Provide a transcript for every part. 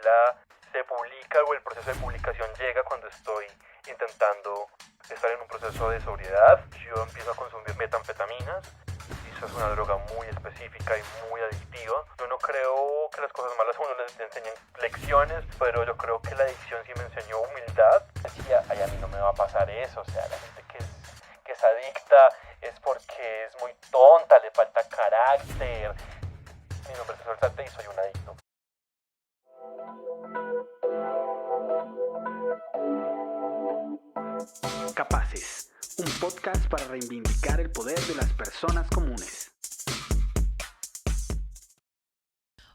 novela se publica o el proceso de publicación llega cuando estoy intentando estar en un proceso de sobriedad. Yo empiezo a consumir metanfetaminas y eso es una droga muy específica y muy adictiva. Yo no creo que las cosas malas a uno les enseñen lecciones, pero yo creo que la adicción sí me enseñó humildad. Decía, ay, a mí no me va a pasar eso, o sea, la gente que es adicta es porque es muy tonta, le falta carácter. Mi nombre es César Sarte y soy un adicto. Capaces, un podcast para reivindicar el poder de las personas comunes.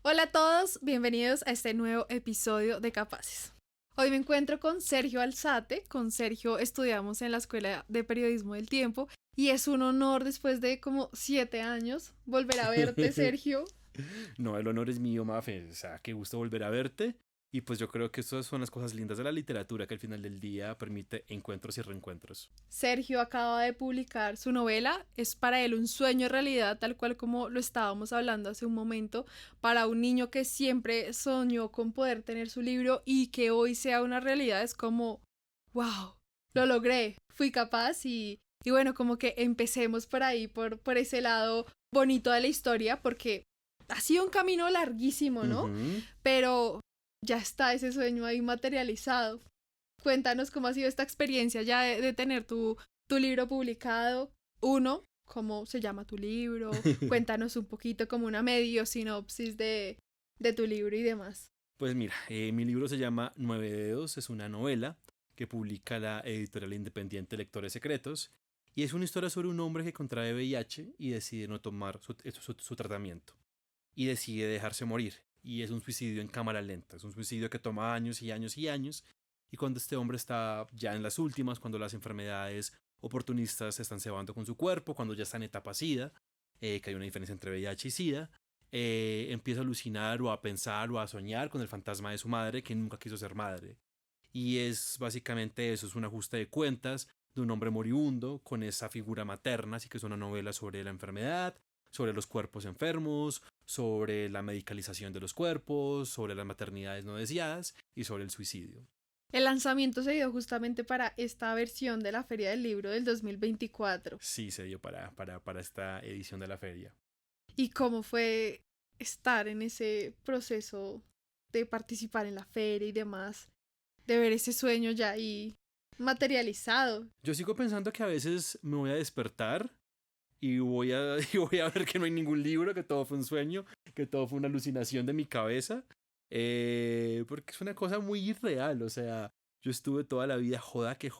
Hola a todos, bienvenidos a este nuevo episodio de Capaces. Hoy me encuentro con Sergio Alzate. Con Sergio estudiamos en la Escuela de Periodismo del Tiempo y es un honor después de como 7 años volver a verte, Sergio. No, el honor es mío, Mafe. O sea, qué gusto volver a verte. Y pues yo creo que estas son las cosas lindas de la literatura, que al final del día permite encuentros y reencuentros. Sergio acaba de publicar su novela. Es para él un sueño realidad, tal cual como lo estábamos hablando hace un momento, para un niño que siempre soñó con poder tener su libro y que hoy sea una realidad. Es como, wow, lo logré, fui capaz y bueno, como que empecemos por ahí, por ese lado bonito de la historia, porque ha sido un camino larguísimo, ¿no? Uh-huh. Pero ya está ese sueño ahí materializado. Cuéntanos cómo ha sido esta experiencia ya de tener tu libro publicado. Uno, ¿cómo se llama tu libro? Cuéntanos un poquito como una medio sinopsis de tu libro y demás. Pues mira, mi libro se llama Nueve Dedos, es una novela que publica la editorial independiente Lectores Secretos y es una historia sobre un hombre que contrae VIH y decide no tomar su tratamiento y decide dejarse morir. Y es un suicidio en cámara lenta, es un suicidio que toma años y años y años. Y cuando este hombre está ya en las últimas, cuando las enfermedades oportunistas se están cebando con su cuerpo, cuando ya está en etapa SIDA, que hay una diferencia entre VIH y SIDA, empieza a alucinar o a pensar o a soñar con el fantasma de su madre que nunca quiso ser madre. Y es básicamente eso, es un ajuste de cuentas de un hombre moribundo con esa figura materna, así que es una novela sobre la enfermedad, sobre los cuerpos enfermos, sobre la medicalización de los cuerpos, sobre las maternidades no deseadas y sobre el suicidio. El lanzamiento se dio justamente para esta versión de la Feria del Libro del 2024. Sí, se dio para esta edición de la feria. ¿Y cómo fue estar en ese proceso de participar en la feria y demás? De ver ese sueño ya ahí materializado. Yo sigo pensando que a veces me voy a despertar y voy a ver que no hay ningún libro, que todo fue un sueño, que todo fue una alucinación de mi cabeza, porque es una cosa muy irreal. O sea, yo estuve toda la vida joda que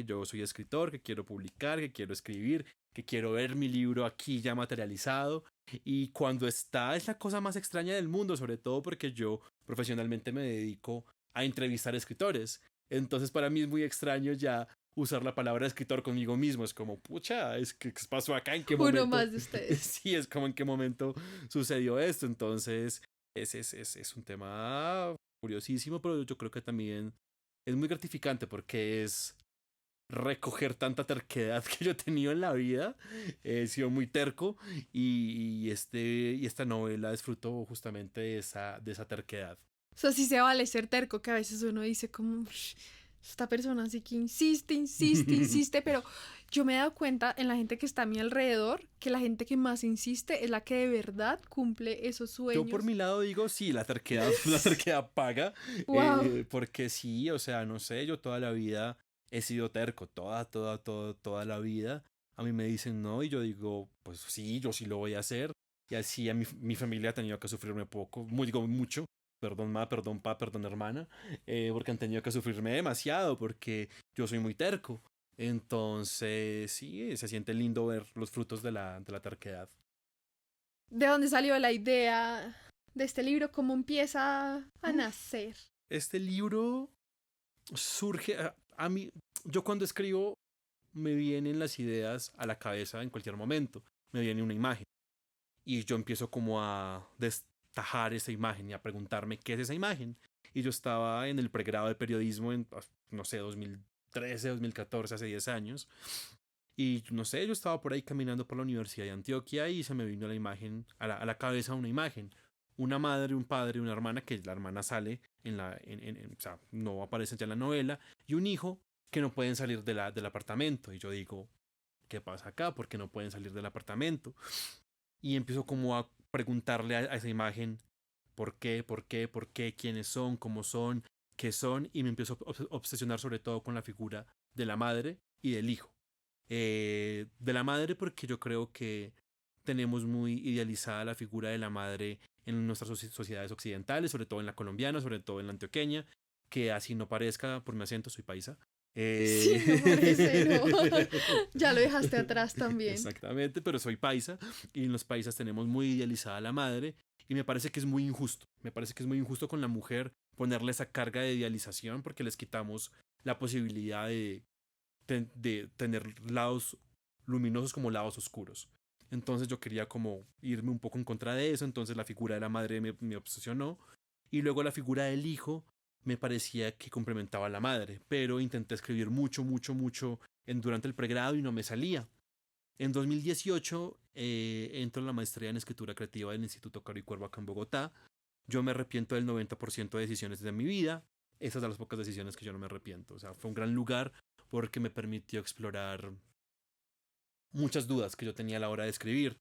yo soy escritor, que quiero publicar, que quiero escribir, que quiero ver mi libro aquí ya materializado, y cuando está es la cosa más extraña del mundo, sobre todo porque yo profesionalmente me dedico a entrevistar escritores. Entonces para mí es muy extraño ya usar la palabra escritor conmigo mismo. Es como, pucha, ¿qué pasó acá? ¿En qué momento? Uno más de ustedes. Sí, es como en qué momento sucedió esto. Entonces es un tema curiosísimo, pero yo creo que también es muy gratificante porque es recoger tanta terquedad que yo he tenido en la vida. He sido muy terco y esta novela es fruto justamente de esa terquedad. O sea, sí se vale ser terco, que a veces uno dice como, esta persona sí que insiste, pero yo me he dado cuenta en la gente que está a mi alrededor que la gente que más insiste es la que de verdad cumple esos sueños. Yo por mi lado digo, sí, la terquedad paga, Wow. porque sí, o sea, no sé, yo toda la vida he sido terco, toda la vida. A mí me dicen no y yo digo, pues sí, yo sí lo voy a hacer. Y así a mi familia ha tenido que sufrirme poco, digo mucho. Perdón, ma, perdón, pa, perdón, hermana, porque han tenido que sufrirme demasiado, porque yo soy muy terco. Entonces, sí, se siente lindo ver los frutos de la terquedad. ¿De dónde salió la idea de este libro? ¿Cómo empieza a nacer? Este libro surge a mí. Yo cuando escribo me vienen las ideas a la cabeza en cualquier momento. Me viene una imagen. Y yo empiezo como a destajar esa imagen y a preguntarme qué es esa imagen. Y yo estaba en el pregrado de periodismo en, no sé, 2013, 2014, hace 10 años. Y no sé, yo estaba por ahí caminando por la Universidad de Antioquia y se me vino la imagen, a la cabeza una imagen. una madre, un padre, una hermana, que la hermana sale o sea, no aparece ya en la novela, y un hijo que no pueden salir del apartamento. Y yo digo, ¿qué pasa acá? ¿Por qué no pueden salir del apartamento? Y empiezo como a preguntarle a esa imagen, ¿por qué? ¿Por qué? ¿Por qué? ¿Quiénes son? ¿Cómo son? ¿Qué son? Y me empiezo a obsesionar sobre todo con la figura de la madre y del hijo. De la madre porque yo creo que tenemos muy idealizada la figura de la madre en nuestras sociedades occidentales, sobre todo en la colombiana, sobre todo en la antioqueña, que así no parezca por mi acento, soy paisa. Sí, no parece, no. Ya lo dejaste atrás también. Exactamente, pero soy paisa y en los paisas tenemos muy idealizada a la madre y me parece que es muy injusto. Me parece que es muy injusto con la mujer ponerle esa carga de idealización porque les quitamos la posibilidad de tener lados luminosos como lados oscuros. Entonces yo quería como irme un poco en contra de eso, entonces la figura de la madre me obsesionó y luego la figura del hijo me parecía que complementaba a la madre, pero intenté escribir mucho durante el pregrado y no me salía. En 2018 entro en la maestría en escritura creativa del Instituto Caro y Cuervo acá en Bogotá. Yo me arrepiento del 90% de decisiones de mi vida. Esas son las pocas decisiones que yo no me arrepiento. O sea, fue un gran lugar porque me permitió explorar muchas dudas que yo tenía a la hora de escribir.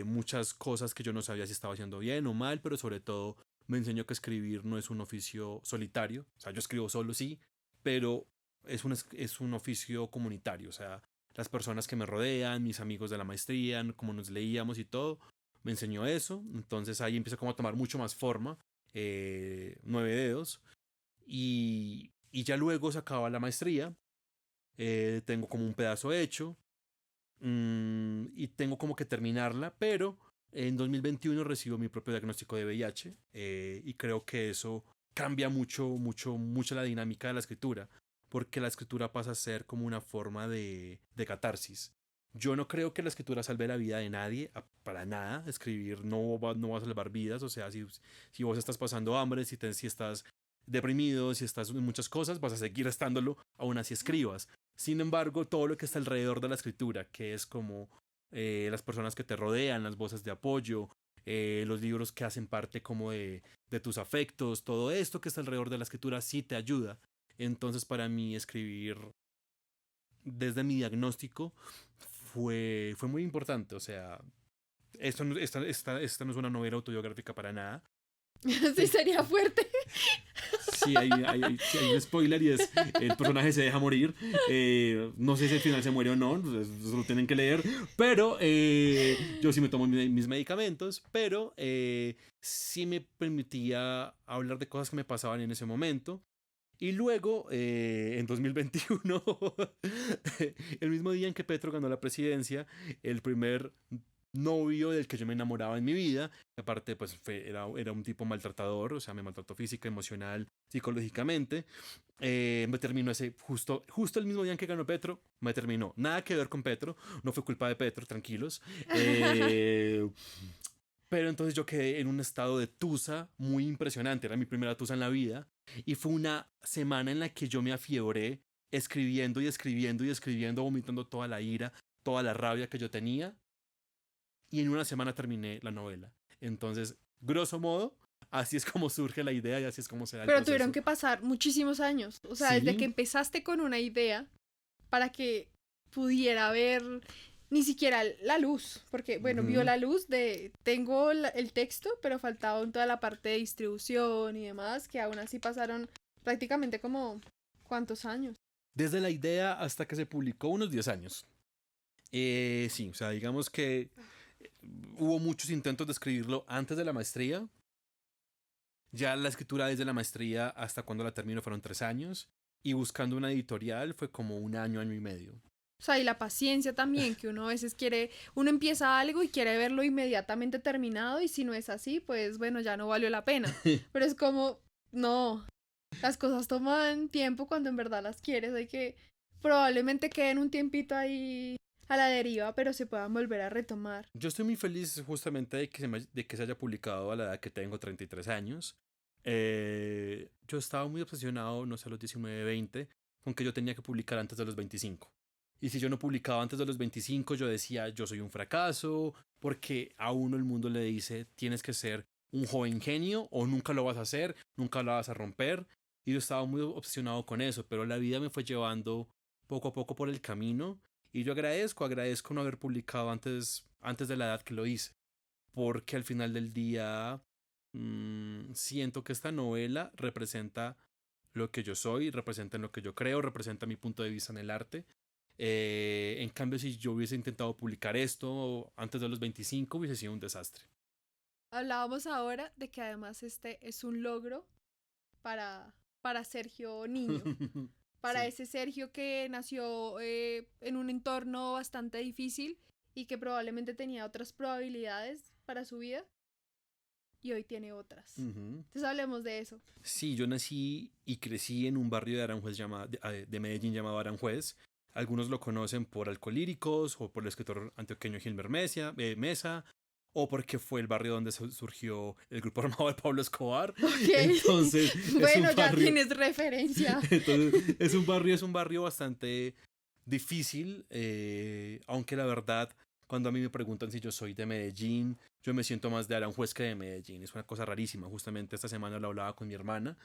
Muchas cosas que yo no sabía si estaba haciendo bien o mal, pero sobre todo me enseñó que escribir no es un oficio solitario. O sea, yo escribo solo, sí, pero es un oficio comunitario. O sea, las personas que me rodean, mis amigos de la maestría, como nos leíamos y todo, me enseñó eso. Entonces ahí empieza como a tomar mucho más forma. 9 dedos. Y ya luego se acaba la maestría. Tengo como un pedazo hecho. Y tengo como que terminarla, pero en 2021 recibo mi propio diagnóstico de VIH y creo que eso cambia mucho la dinámica de la escritura, porque la escritura pasa a ser como una forma de catarsis. Yo no creo que la escritura salve la vida de nadie, para nada. Escribir no va a salvar vidas, o sea, si vos estás pasando hambre, si estás deprimido, si estás en muchas cosas, vas a seguir estándolo, aún así escribas. Sin embargo, todo lo que está alrededor de la escritura, que es como las personas que te rodean, las voces de apoyo, los libros que hacen parte como de tus afectos, todo esto que está alrededor de la escritura sí te ayuda. Entonces para mí escribir desde mi diagnóstico fue muy importante. O sea, esta no es una novela autobiográfica para nada. Sí, sería fuerte. Sí, sí, hay un spoiler y es el personaje se deja morir. No sé si al final se muere o no, pues eso lo tienen que leer. Pero yo sí me tomo mis medicamentos, pero sí me permitía hablar de cosas que me pasaban en ese momento. Y luego, en 2021, el mismo día en que Petro ganó la presidencia, el primer novio del que yo me enamoraba en mi vida, aparte pues era un tipo maltratador, o sea, me maltrató física, emocional, psicológicamente, me terminó justo el mismo día en que ganó Petro, me terminó, nada que ver con Petro, no fue culpa de Petro, tranquilos, pero entonces yo quedé en un estado de tusa muy impresionante, era mi primera tusa en la vida, y fue una semana en la que yo me afiebré escribiendo y escribiendo y escribiendo, vomitando toda la ira, toda la rabia que yo tenía, y en una semana terminé la novela. Entonces, grosso modo, así es como surge la idea y así es como se da el Pero proceso. tuvieron que pasar muchísimos años. O sea, desde que empezaste con una idea para que pudiera ver ni siquiera la luz. Porque, bueno, vio la luz de tengo el texto, pero faltaba toda la parte de distribución y demás, que aún así pasaron prácticamente como ¿cuántos años? Desde la idea hasta que se publicó, unos 10 años. Sí, o sea, digamos que hubo muchos intentos de escribirlo antes de la maestría. Ya la escritura desde la maestría hasta cuando la termino fueron 3 años. Y buscando una editorial fue como un año y medio. O sea, y la paciencia también, que uno a veces uno empieza algo y quiere verlo inmediatamente terminado y si no es así, pues bueno, ya no valió la pena. Pero es como, no, las cosas toman tiempo cuando en verdad las quieres, hay que probablemente queden un tiempito ahí a la deriva, pero se puedan volver a retomar. Yo estoy muy feliz justamente de que se haya publicado a la edad que tengo, 33 años. Yo estaba muy obsesionado, no sé, a los 19, 20, con que yo tenía que publicar antes de los 25. Y si yo no publicaba antes de los 25, yo decía, yo soy un fracaso, porque a uno el mundo le dice, tienes que ser un joven genio o nunca lo vas a hacer, nunca lo vas a romper. Y yo estaba muy obsesionado con eso, pero la vida me fue llevando poco a poco por el camino. Y yo agradezco no haber publicado antes de la edad que lo hice, porque al final del día siento que esta novela representa lo que yo soy, representa en lo que yo creo, representa mi punto de vista en el arte. En cambio, si yo hubiese intentado publicar esto antes de los 25, hubiese sido un desastre. Hablábamos ahora de que además este es un logro para Sergio niño, para Sí. ese Sergio que nació en un entorno bastante difícil y que probablemente tenía otras probabilidades para su vida y hoy tiene otras. Entonces hablemos de eso. Sí, yo nací y crecí en un barrio de Aranjuez de Medellín llamado Aranjuez. Algunos lo conocen por Alcolíricos o por el escritor antioqueño Gilmer Mesa, o porque fue el barrio donde surgió el grupo armado de Pablo Escobar. Ok. Entonces, bueno, ya barrio, tienes referencia. entonces, es un barrio bastante difícil, aunque la verdad, cuando a mí me preguntan si yo soy de Medellín, yo me siento más de Aranjuez que de Medellín. Es una cosa rarísima. Justamente esta semana lo hablaba con mi hermana.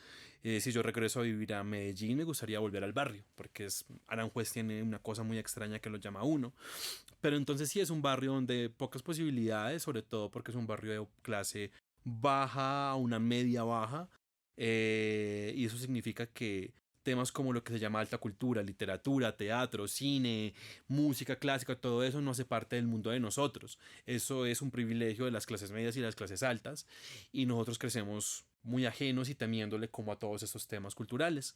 Si yo regreso a vivir a Medellín, me gustaría volver al barrio, porque Aranjuez tiene una cosa muy extraña que lo llama a uno. Pero entonces sí es un barrio donde pocas posibilidades, sobre todo porque es un barrio de clase baja a una media baja. Y eso significa que temas como lo que se llama alta cultura, literatura, teatro, cine, música clásica, todo eso no hace parte del mundo de nosotros. Eso es un privilegio de las clases medias y las clases altas y nosotros crecemos muy ajenos y temiéndole como a todos estos temas culturales.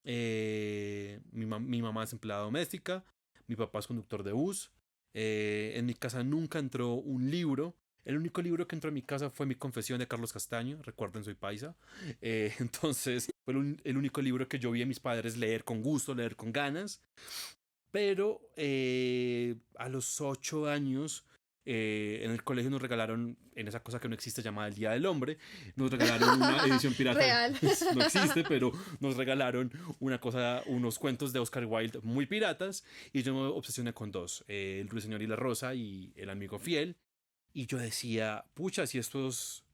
Mi mamá es empleada doméstica, mi papá es conductor de bus. En mi casa nunca entró un libro. El único libro que entró en mi casa fue Mi confesión de Carlos Castaño, recuerden soy paisa. Entonces fue el único libro que yo vi a mis padres leer con gusto, leer con ganas. Pero a los 8 años en el colegio nos regalaron, en esa cosa que no existe llamada el Día del Hombre, nos regalaron una edición pirata. Real. No existe, pero nos regalaron unos cuentos de Oscar Wilde muy piratas y yo me obsesioné con dos, El Ruiseñor y la Rosa y El Amigo Fiel. Y yo decía, pucha, si los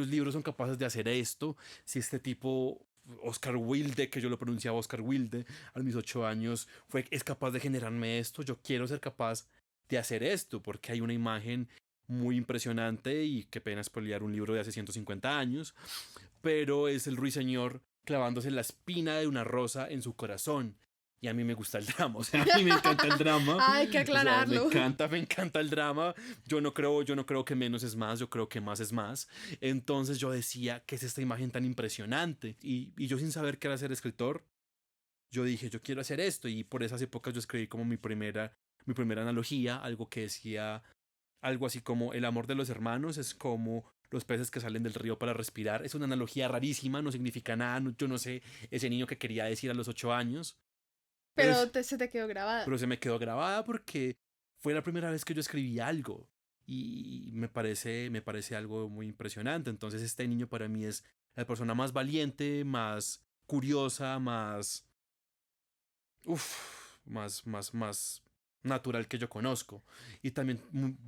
libros son capaces de hacer esto, si este tipo, Oscar Wilde, que yo lo pronunciaba Oscar Wilde, a mis 8 años, es capaz de generarme esto, yo quiero ser capaz de hacer esto, porque hay una imagen muy impresionante y qué pena spoilear un libro de hace 150 años, pero es el ruiseñor clavándose la espina de una rosa en su corazón. Y a mí me gusta el drama, o sea, a mí me encanta el drama. Hay que aclararlo. O sea, me encanta el drama. Yo no creo que menos es más, yo creo que más es más. Entonces yo decía, ¿qué es esta imagen tan impresionante? Y yo sin saber qué era ser escritor, yo dije, yo quiero hacer esto. Y por esas épocas yo escribí como mi primera analogía, algo que decía, algo así como el amor de los hermanos es como los peces que salen del río para respirar. Es una analogía rarísima, no significa nada, yo no sé ese niño que quería decir a los 8 años. Pero se te quedó grabada. Pero se me quedó grabada porque fue la primera vez que yo escribí algo y me parece algo muy impresionante. Entonces este niño para mí es la persona más valiente, más curiosa, más más natural que yo conozco. Y también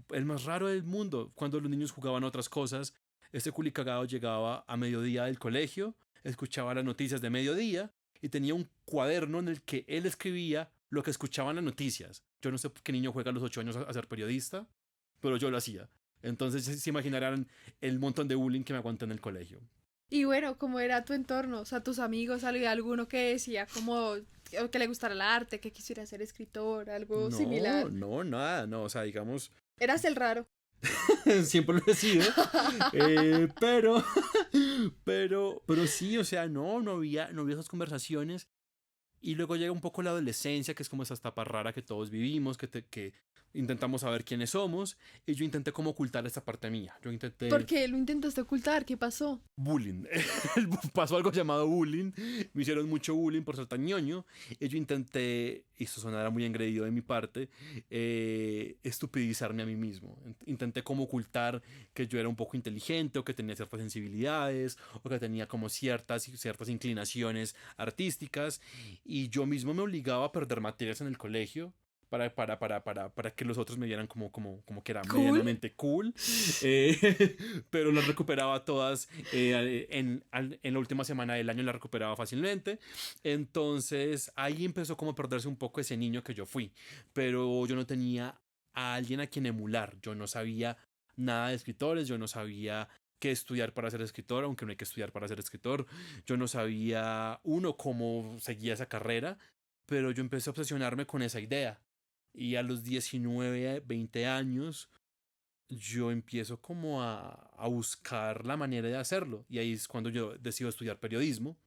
el más raro del mundo. Cuando los niños jugaban otras cosas, este culicagado llegaba a mediodía del colegio, escuchaba las noticias de mediodía y tenía un cuaderno en el que él escribía lo que escuchaban las noticias. Yo no sé qué niño juega a los 8 años a ser periodista, pero yo lo hacía. Entonces se imaginarán el montón de bullying que me aguantó en el colegio. Y bueno, ¿cómo era tu entorno? O sea, tus amigos, ¿había alguno que decía como que le gustara el arte, que quisiera ser escritor, algo similar? No, nada, no, o sea, digamos, Eras el raro. siempre lo he sido. Pero sí, o sea, no había esas conversaciones. Y luego llega un poco la adolescencia, que es como esa etapa rara que todos vivimos, que intentamos saber quiénes somos y yo intenté como ocultar esta parte mía. Yo intenté ¿Por qué lo intentaste ocultar? ¿Qué pasó? bullying. Pasó algo llamado bullying. Me hicieron mucho bullying por ser tan ñoño. Y yo intenté, y esto sonará muy engreído de mi parte, estupidizarme a mí mismo. Intenté como ocultar que yo era un poco inteligente o que tenía ciertas sensibilidades o que tenía como ciertas inclinaciones artísticas. Y yo mismo me obligaba a perder materias en el colegio para que los otros me vieran como que era ¿Cool? medianamente cool. Eh, pero las recuperaba todas en la última semana del año, las recuperaba fácilmente. Entonces ahí empezó como a perderse un poco ese niño que yo fui. Pero yo no tenía a alguien a quien emular. Yo no sabía nada de escritores, yo no sabía qué estudiar para ser escritor, aunque no hay que estudiar para ser escritor. Yo no sabía, uno, cómo seguía esa carrera, pero yo empecé a obsesionarme con esa idea. Y a los 19 20 años, yo empiezo como a buscar la manera de hacerlo. Y ahí es cuando yo decido estudiar periodismo,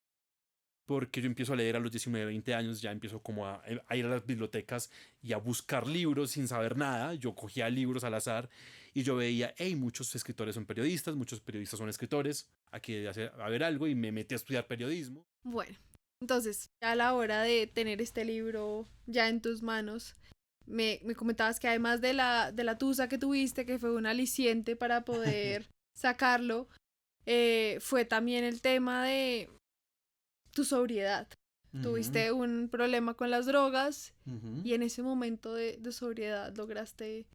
porque yo empiezo a leer a los 19 20 años, ya empiezo como a ir a las bibliotecas y a buscar libros sin saber nada. Yo cogía libros al azar y yo veía, hey, muchos escritores son periodistas, muchos periodistas son escritores, aquí debe haber algo y me metí a estudiar periodismo. Bueno, entonces, ya a la hora de tener este libro ya en tus manos, me comentabas que además de la tusa que tuviste, que fue un aliciente para poder sacarlo, fue también el tema de tu sobriedad. Tuviste un problema con las drogas y en ese momento de sobriedad lograste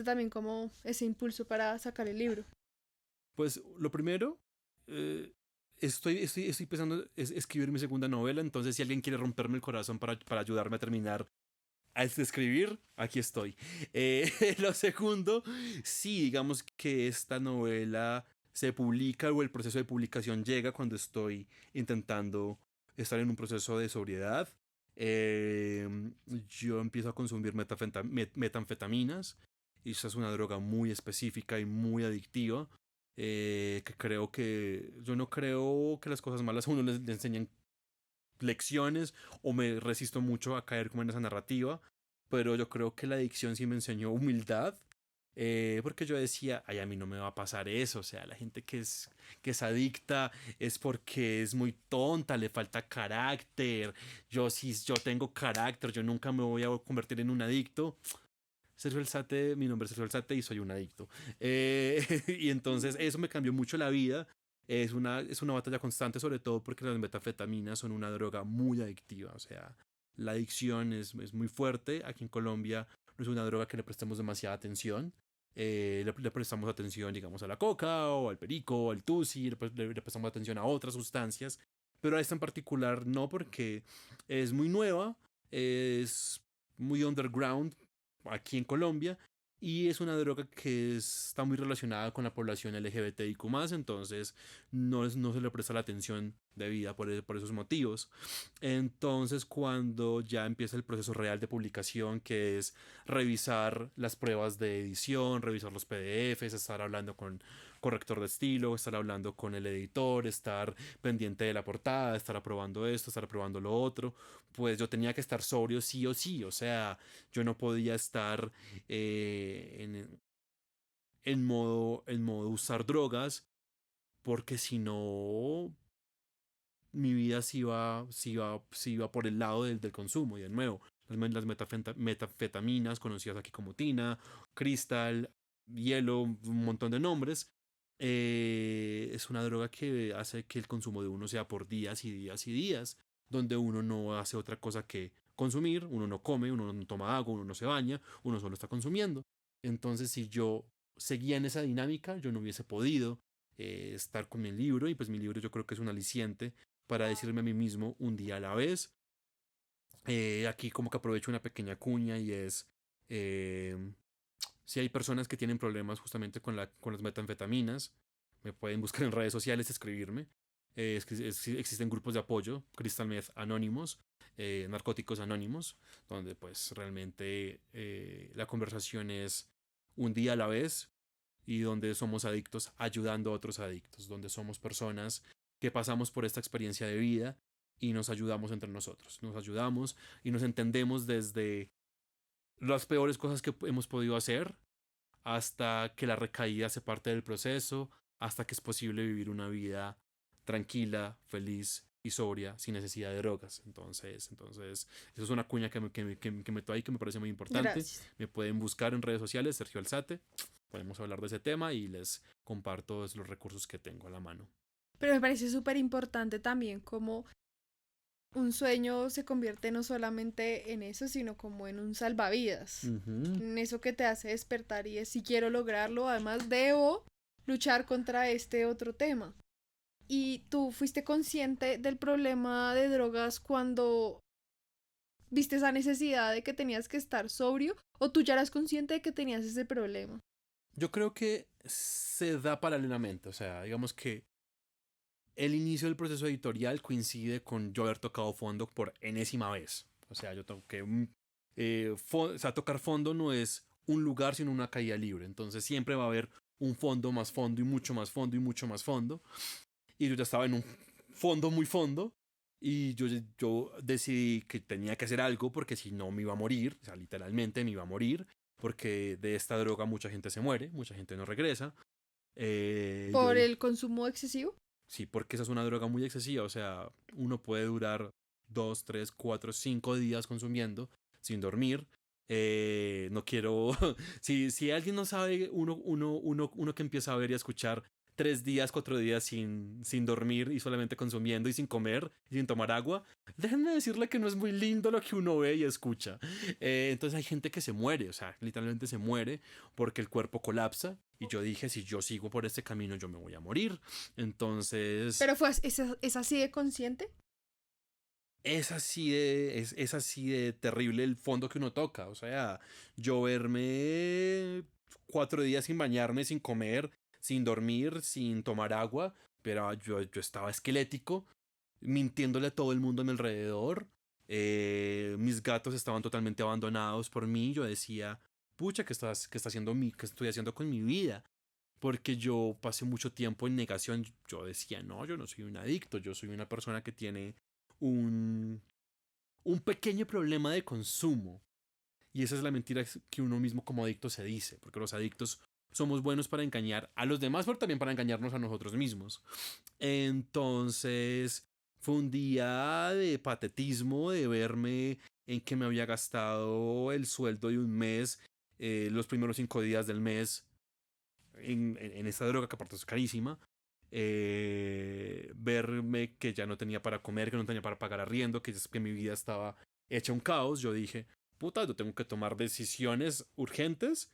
también como ese impulso para sacar el libro. Pues lo primero, estoy pensando en escribir mi segunda novela, entonces si alguien quiere romperme el corazón para ayudarme a terminar a escribir, aquí estoy. Lo segundo, sí, digamos que esta novela se publica o el proceso de publicación llega cuando estoy intentando estar en un proceso de sobriedad. Eh, yo empiezo a consumir metanfetaminas y esa es una droga muy específica y muy adictiva. Que creo que yo no creo que las cosas malas a uno le enseñan lecciones o me resisto mucho a caer como en esa narrativa, pero yo creo que la adicción sí me enseñó humildad, porque yo decía, ay, a mí no me va a pasar eso, o sea, la gente que es adicta es porque es muy tonta, le falta carácter, yo sí, yo tengo carácter, yo nunca me voy a convertir en un adicto. Sergio Alzate, mi nombre es Sergio Alzate y soy un adicto. Y entonces eso me cambió mucho la vida. Es una batalla constante, sobre todo porque las metanfetaminas son una droga muy adictiva. O sea, la adicción es muy fuerte. Aquí en Colombia no es una droga que le prestemos demasiada atención. Le prestamos atención, digamos, a la coca o al perico o al tusi, le prestamos atención a otras sustancias. Pero a esta en particular no, porque es muy nueva, es muy underground aquí en Colombia y es una droga que está muy relacionada con la población LGBTIQ+, entonces no se le presta la atención debida por esos motivos. Entonces cuando ya empieza el proceso real de publicación, que es revisar las pruebas de edición, revisar los PDFs, estar hablando con corrector de estilo, estar hablando con el editor, estar pendiente de la portada, estar aprobando esto, estar aprobando lo otro, pues yo tenía que estar sobrio sí o sí, o sea, yo no podía estar en modo usar drogas, porque si no, mi vida se iba por el lado del consumo. Y de nuevo, las metafetaminas, conocidas aquí como Tina, Crystal, Hielo, un montón de nombres, es una droga que hace que el consumo de uno sea por días y días y días, donde uno no hace otra cosa que consumir, uno no come, uno no toma agua, uno no se baña, uno solo está consumiendo. Entonces, si yo seguía en esa dinámica, yo no hubiese podido estar con mi libro, y pues mi libro yo creo que es un aliciente para decirme a mí mismo un día a la vez. Aquí como que aprovecho una pequeña cuña y es, eh, si hay personas que tienen problemas justamente con las metanfetaminas, me pueden buscar en redes sociales, escribirme. Existen grupos de apoyo, Crystal Meth Anónimos, Narcóticos Anónimos, donde pues realmente la conversación es un día a la vez y donde somos adictos ayudando a otros adictos, donde somos personas que pasamos por esta experiencia de vida y nos ayudamos entre nosotros, nos ayudamos y nos entendemos desde las peores cosas que hemos podido hacer, hasta que la recaída hace parte del proceso, hasta que es posible vivir una vida tranquila, feliz y sobria, sin necesidad de drogas. Entonces eso es una cuña que meto ahí que me parece muy importante. Gracias. Me pueden buscar en redes sociales, Sergio Alzate. Podemos hablar de ese tema y les comparto los recursos que tengo a la mano. Pero me parece súper importante también como un sueño se convierte no solamente en eso, sino como en un salvavidas. En eso que te hace despertar y es si quiero lograrlo, además debo luchar contra este otro tema. ¿Y tú fuiste consciente del problema de drogas cuando viste esa necesidad de que tenías que estar sobrio? ¿O tú ya eras consciente de que tenías ese problema? Yo creo que se da paralelamente, o sea, digamos que el inicio del proceso editorial coincide con yo haber tocado fondo por enésima vez. O sea, yo toqué o sea, tocar fondo no es un lugar, sino una caída libre. Entonces siempre va a haber un fondo más fondo y mucho más fondo y mucho más fondo. Y yo ya estaba en un fondo muy fondo. Y yo decidí que tenía que hacer algo porque si no me iba a morir. O sea, literalmente me iba a morir. Porque de esta droga mucha gente se muere, mucha gente no regresa. ¿Por el consumo excesivo? Sí, porque esa es una droga muy excesiva. O sea, uno puede durar 2, 3, 4, 5 días consumiendo sin dormir. No quiero. Si alguien no sabe, uno que empieza a ver y a escuchar 3 días, 4 días sin dormir y solamente consumiendo y sin comer y sin tomar agua, déjenme decirle que no es muy lindo lo que uno ve y escucha. Entonces hay gente que se muere, o sea, literalmente se muere porque el cuerpo colapsa. Y yo dije, si yo sigo por este camino, yo me voy a morir. Entonces. ¿Pero es así de consciente? Es así de terrible el fondo que uno toca. O sea, yo verme 4 días sin bañarme, sin comer, sin dormir, sin tomar agua. Pero yo estaba esquelético, mintiéndole a todo el mundo a mi alrededor. Mis gatos estaban totalmente abandonados por mí. Yo decía, pucha, ¿qué estoy haciendo con mi vida? Porque yo pasé mucho tiempo en negación. Yo decía, no, yo no soy un adicto, yo soy una persona que tiene un, un pequeño problema de consumo. Y esa es la mentira que uno mismo como adicto se dice, porque los adictos somos buenos para engañar a los demás, pero también para engañarnos a nosotros mismos. Entonces, fue un día de patetismo, de verme en que me había gastado el sueldo de un mes, los primeros 5 días del mes, en esta droga que aparte es carísima. Verme que ya no tenía para comer, que no tenía para pagar arriendo, que mi vida estaba hecha un caos. Yo dije, puta, yo tengo que tomar decisiones urgentes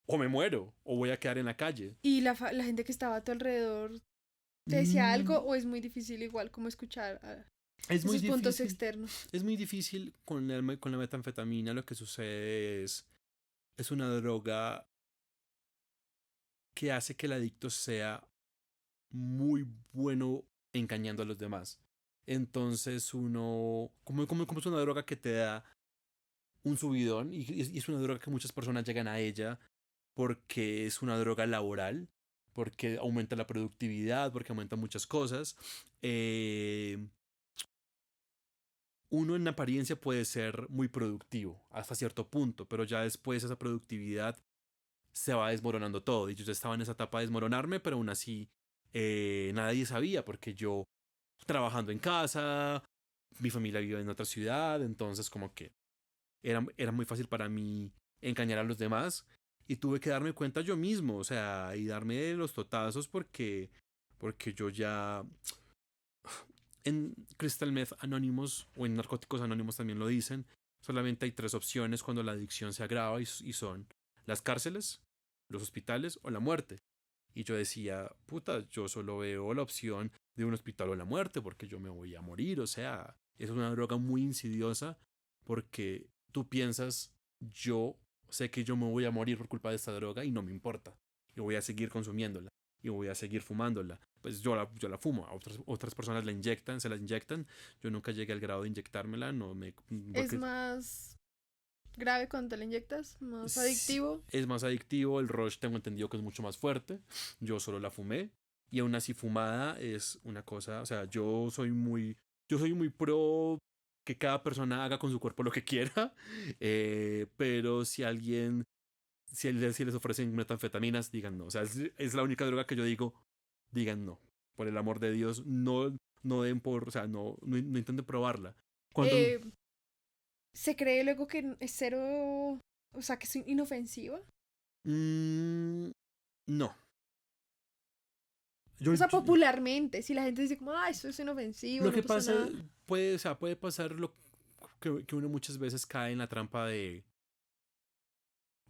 o me muero o voy a quedar en la calle. ¿Y la gente que estaba a tu alrededor te decía algo o es muy difícil igual como escuchar Es muy esos puntos difícil. externos? Es muy difícil con la metanfetamina. Lo que sucede es una droga que hace que el adicto sea muy bueno engañando a los demás. Entonces uno, como es una droga que te da un subidón y es una droga que muchas personas llegan a ella porque es una droga laboral, porque aumenta la productividad, porque aumenta muchas cosas. Uno en apariencia puede ser muy productivo hasta cierto punto, pero ya después esa productividad se va desmoronando todo. Y yo ya estaba en esa etapa de desmoronarme, pero aún así nadie sabía porque yo trabajando en casa, mi familia vive en otra ciudad, entonces como que era muy fácil para mí engañar a los demás y tuve que darme cuenta yo mismo, o sea, y darme los totazos porque yo ya en Crystal Meth Anonymous o en Narcóticos Anónimos también lo dicen, solamente hay 3 opciones cuando la adicción se agrava y son las cárceles, los hospitales o la muerte. Y yo decía, puta, yo solo veo la opción de un hospital o la muerte porque yo me voy a morir. O sea, es una droga muy insidiosa porque tú piensas, yo sé que yo me voy a morir por culpa de esta droga y no me importa. Y voy a seguir consumiéndola y voy a seguir fumándola. Pues yo la fumo, a otras personas se la inyectan. Yo nunca llegué al grado de inyectármela, no me... ¿Es más grave cuando te la inyectas? ¿Más adictivo? Es más adictivo, el rush tengo entendido que es mucho más fuerte. Yo solo la fumé y aún así fumada es una cosa, o sea, yo soy muy pro que cada persona haga con su cuerpo lo que quiera, pero si les ofrecen metanfetaminas, digan no. O sea, es la única droga que yo digo, digan no. Por el amor de Dios, no den por, o sea, no intenten probarla. Cuando, Eh, ¿Se cree luego que es cero, o sea, que es inofensiva? mm, no. O sea, popularmente, si la gente dice como, ah, eso es inofensivo, Lo no que pasa pasa, nada. puede pasar lo que uno muchas veces cae en la trampa de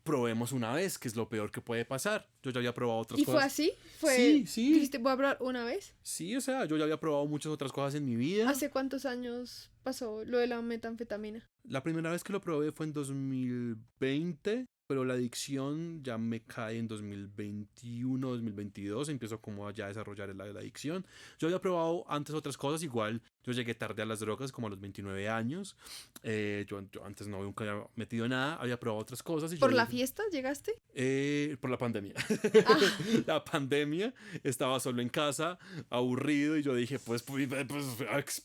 probemos una vez, que es lo peor que puede pasar. Yo ya había probado otras ¿Y fue cosas. así? Sí, sí. Dijiste, voy a probar una vez. Sí, o sea, yo ya había probado muchas otras cosas en mi vida. ¿Hace cuántos años pasó lo de la metanfetamina? La primera vez que lo probé fue en 2020, pero la adicción ya me cae en 2021, 2022. Empiezo como a ya desarrollar la adicción. Yo había probado antes otras cosas, igual yo llegué tarde a las drogas, como a los 29 años. Yo antes nunca había metido nada, había probado otras cosas y yo ¿Por la dije, fiesta llegaste? por la pandemia. Ah, La pandemia, estaba solo en casa, aburrido, y yo dije, pues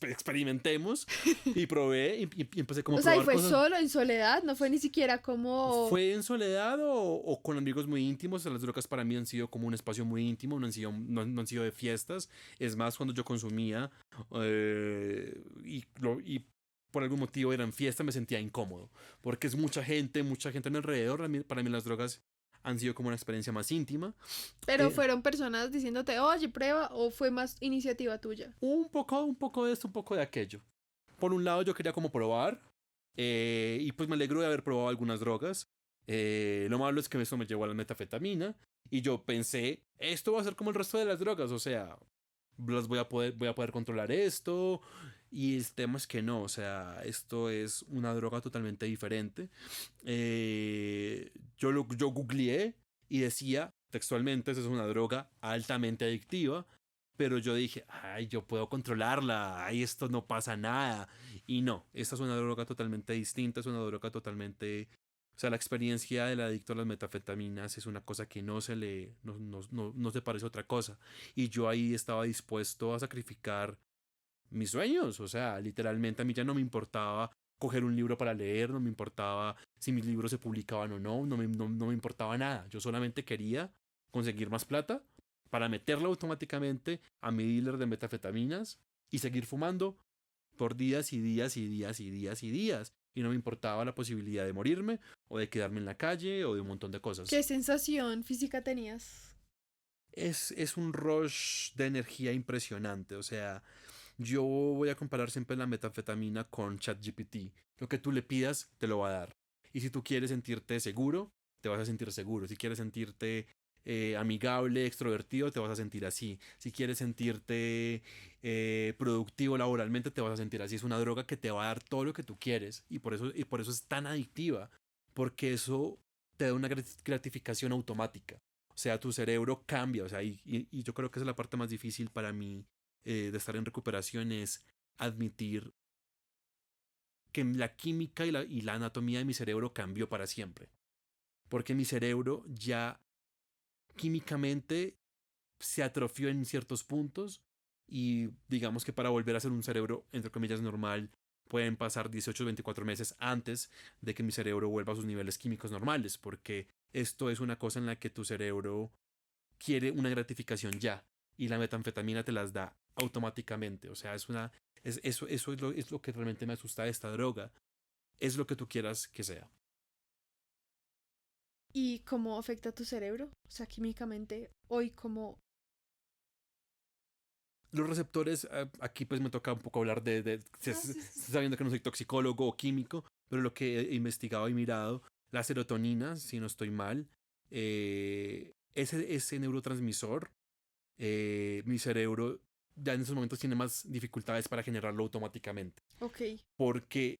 experimentemos. Y probé y empecé como a o sea, ¿y probar fue cosas. solo, en soledad? ¿No fue ni siquiera como... ¿Fue en soledad o con amigos muy íntimos? Las drogas para mí han sido como un espacio muy íntimo, no han sido de fiestas. Es más, cuando yo consumía y por algún motivo eran fiestas, me sentía incómodo. Porque es mucha gente a mi alrededor. Para mí las drogas han sido como una experiencia más íntima. Pero Eh, fueron personas diciéndote, oye, prueba, o fue más iniciativa tuya? un poco de esto, un poco de aquello. Por un lado yo quería como probar, y pues me alegro de haber probado algunas drogas. Lo malo es que eso me llevó a la metafetamina y yo pensé, esto va a ser como el resto de las drogas, o sea, voy a poder controlar esto, y el tema es que no, o sea, esto es una droga totalmente diferente. Yo googleé y decía textualmente, esa es una droga altamente adictiva. Pero yo dije, ay, yo puedo controlarla, ay, esto no pasa nada. Y no, esta es una droga totalmente distinta, es una droga totalmente... O sea, la experiencia del adicto a las metafetaminas es una cosa que no se parece a otra cosa. Y yo ahí estaba dispuesto a sacrificar mis sueños. O sea, literalmente a mí ya no me importaba coger un libro para leer, no me importaba si mis libros se publicaban o no, no me importaba nada. Yo solamente quería conseguir más plata para meterlo automáticamente a mi dealer de metafetaminas y seguir fumando por días y días y días y días y días. Y no me importaba la posibilidad de morirme o de quedarme en la calle o de un montón de cosas. ¿Qué sensación física tenías? Es un rush de energía impresionante. O sea, yo voy a comparar siempre la metanfetamina con ChatGPT. Lo que tú le pidas, te lo va a dar. Y si tú quieres sentirte seguro, te vas a sentir seguro. Si quieres sentirte amigable, extrovertido, te vas a sentir así. Si quieres sentirte productivo laboralmente, te vas a sentir así. Es una droga que te va a dar todo lo que tú quieres. Y por eso es tan adictiva. Porque eso te da una gratificación automática. O sea, tu cerebro cambia. O sea, y yo creo que esa es la parte más difícil para mí de estar en recuperación, es admitir que la química y la anatomía de mi cerebro cambió para siempre. Porque mi cerebro ya químicamente se atrofió en ciertos puntos y digamos que para volver a ser un cerebro, entre comillas, normal, pueden pasar 18 o 24 meses antes de que mi cerebro vuelva a sus niveles químicos normales, porque esto es una cosa en la que tu cerebro quiere una gratificación ya y la metanfetamina te las da automáticamente. O sea, es lo que realmente me asusta de esta droga. Es lo que tú quieras que sea. ¿Y cómo afecta a tu cerebro? O sea, químicamente, hoy como... Los receptores, aquí pues me toca un poco hablar Sí. sabiendo que no soy toxicólogo o químico, pero lo que he investigado y mirado, la serotonina, si no estoy mal, ese neurotransmisor, mi cerebro ya en esos momentos tiene más dificultades para generarlo automáticamente. Ok. Porque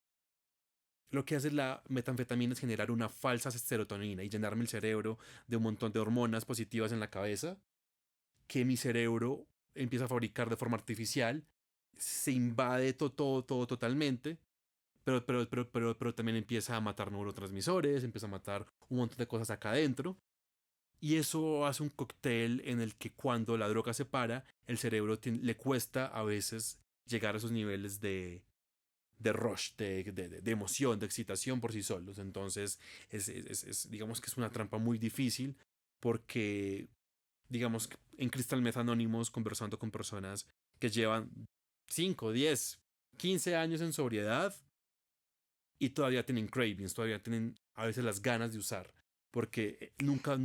lo que hace la metanfetamina es generar una falsa serotonina y llenarme el cerebro de un montón de hormonas positivas en la cabeza que mi cerebro empieza a fabricar de forma artificial, se invade todo totalmente, pero también empieza a matar neurotransmisores, empieza a matar un montón de cosas acá adentro. Y eso hace un cóctel en el que cuando la droga se para, el cerebro le cuesta a veces llegar a esos niveles de rush, de emoción, de excitación por sí solos. Entonces, digamos que es una trampa muy difícil porque, digamos, en Crystal Meth Anonymous, conversando con personas que llevan 5, 10, 15 años en sobriedad y todavía tienen cravings, todavía tienen a veces las ganas de usar. Porque nunca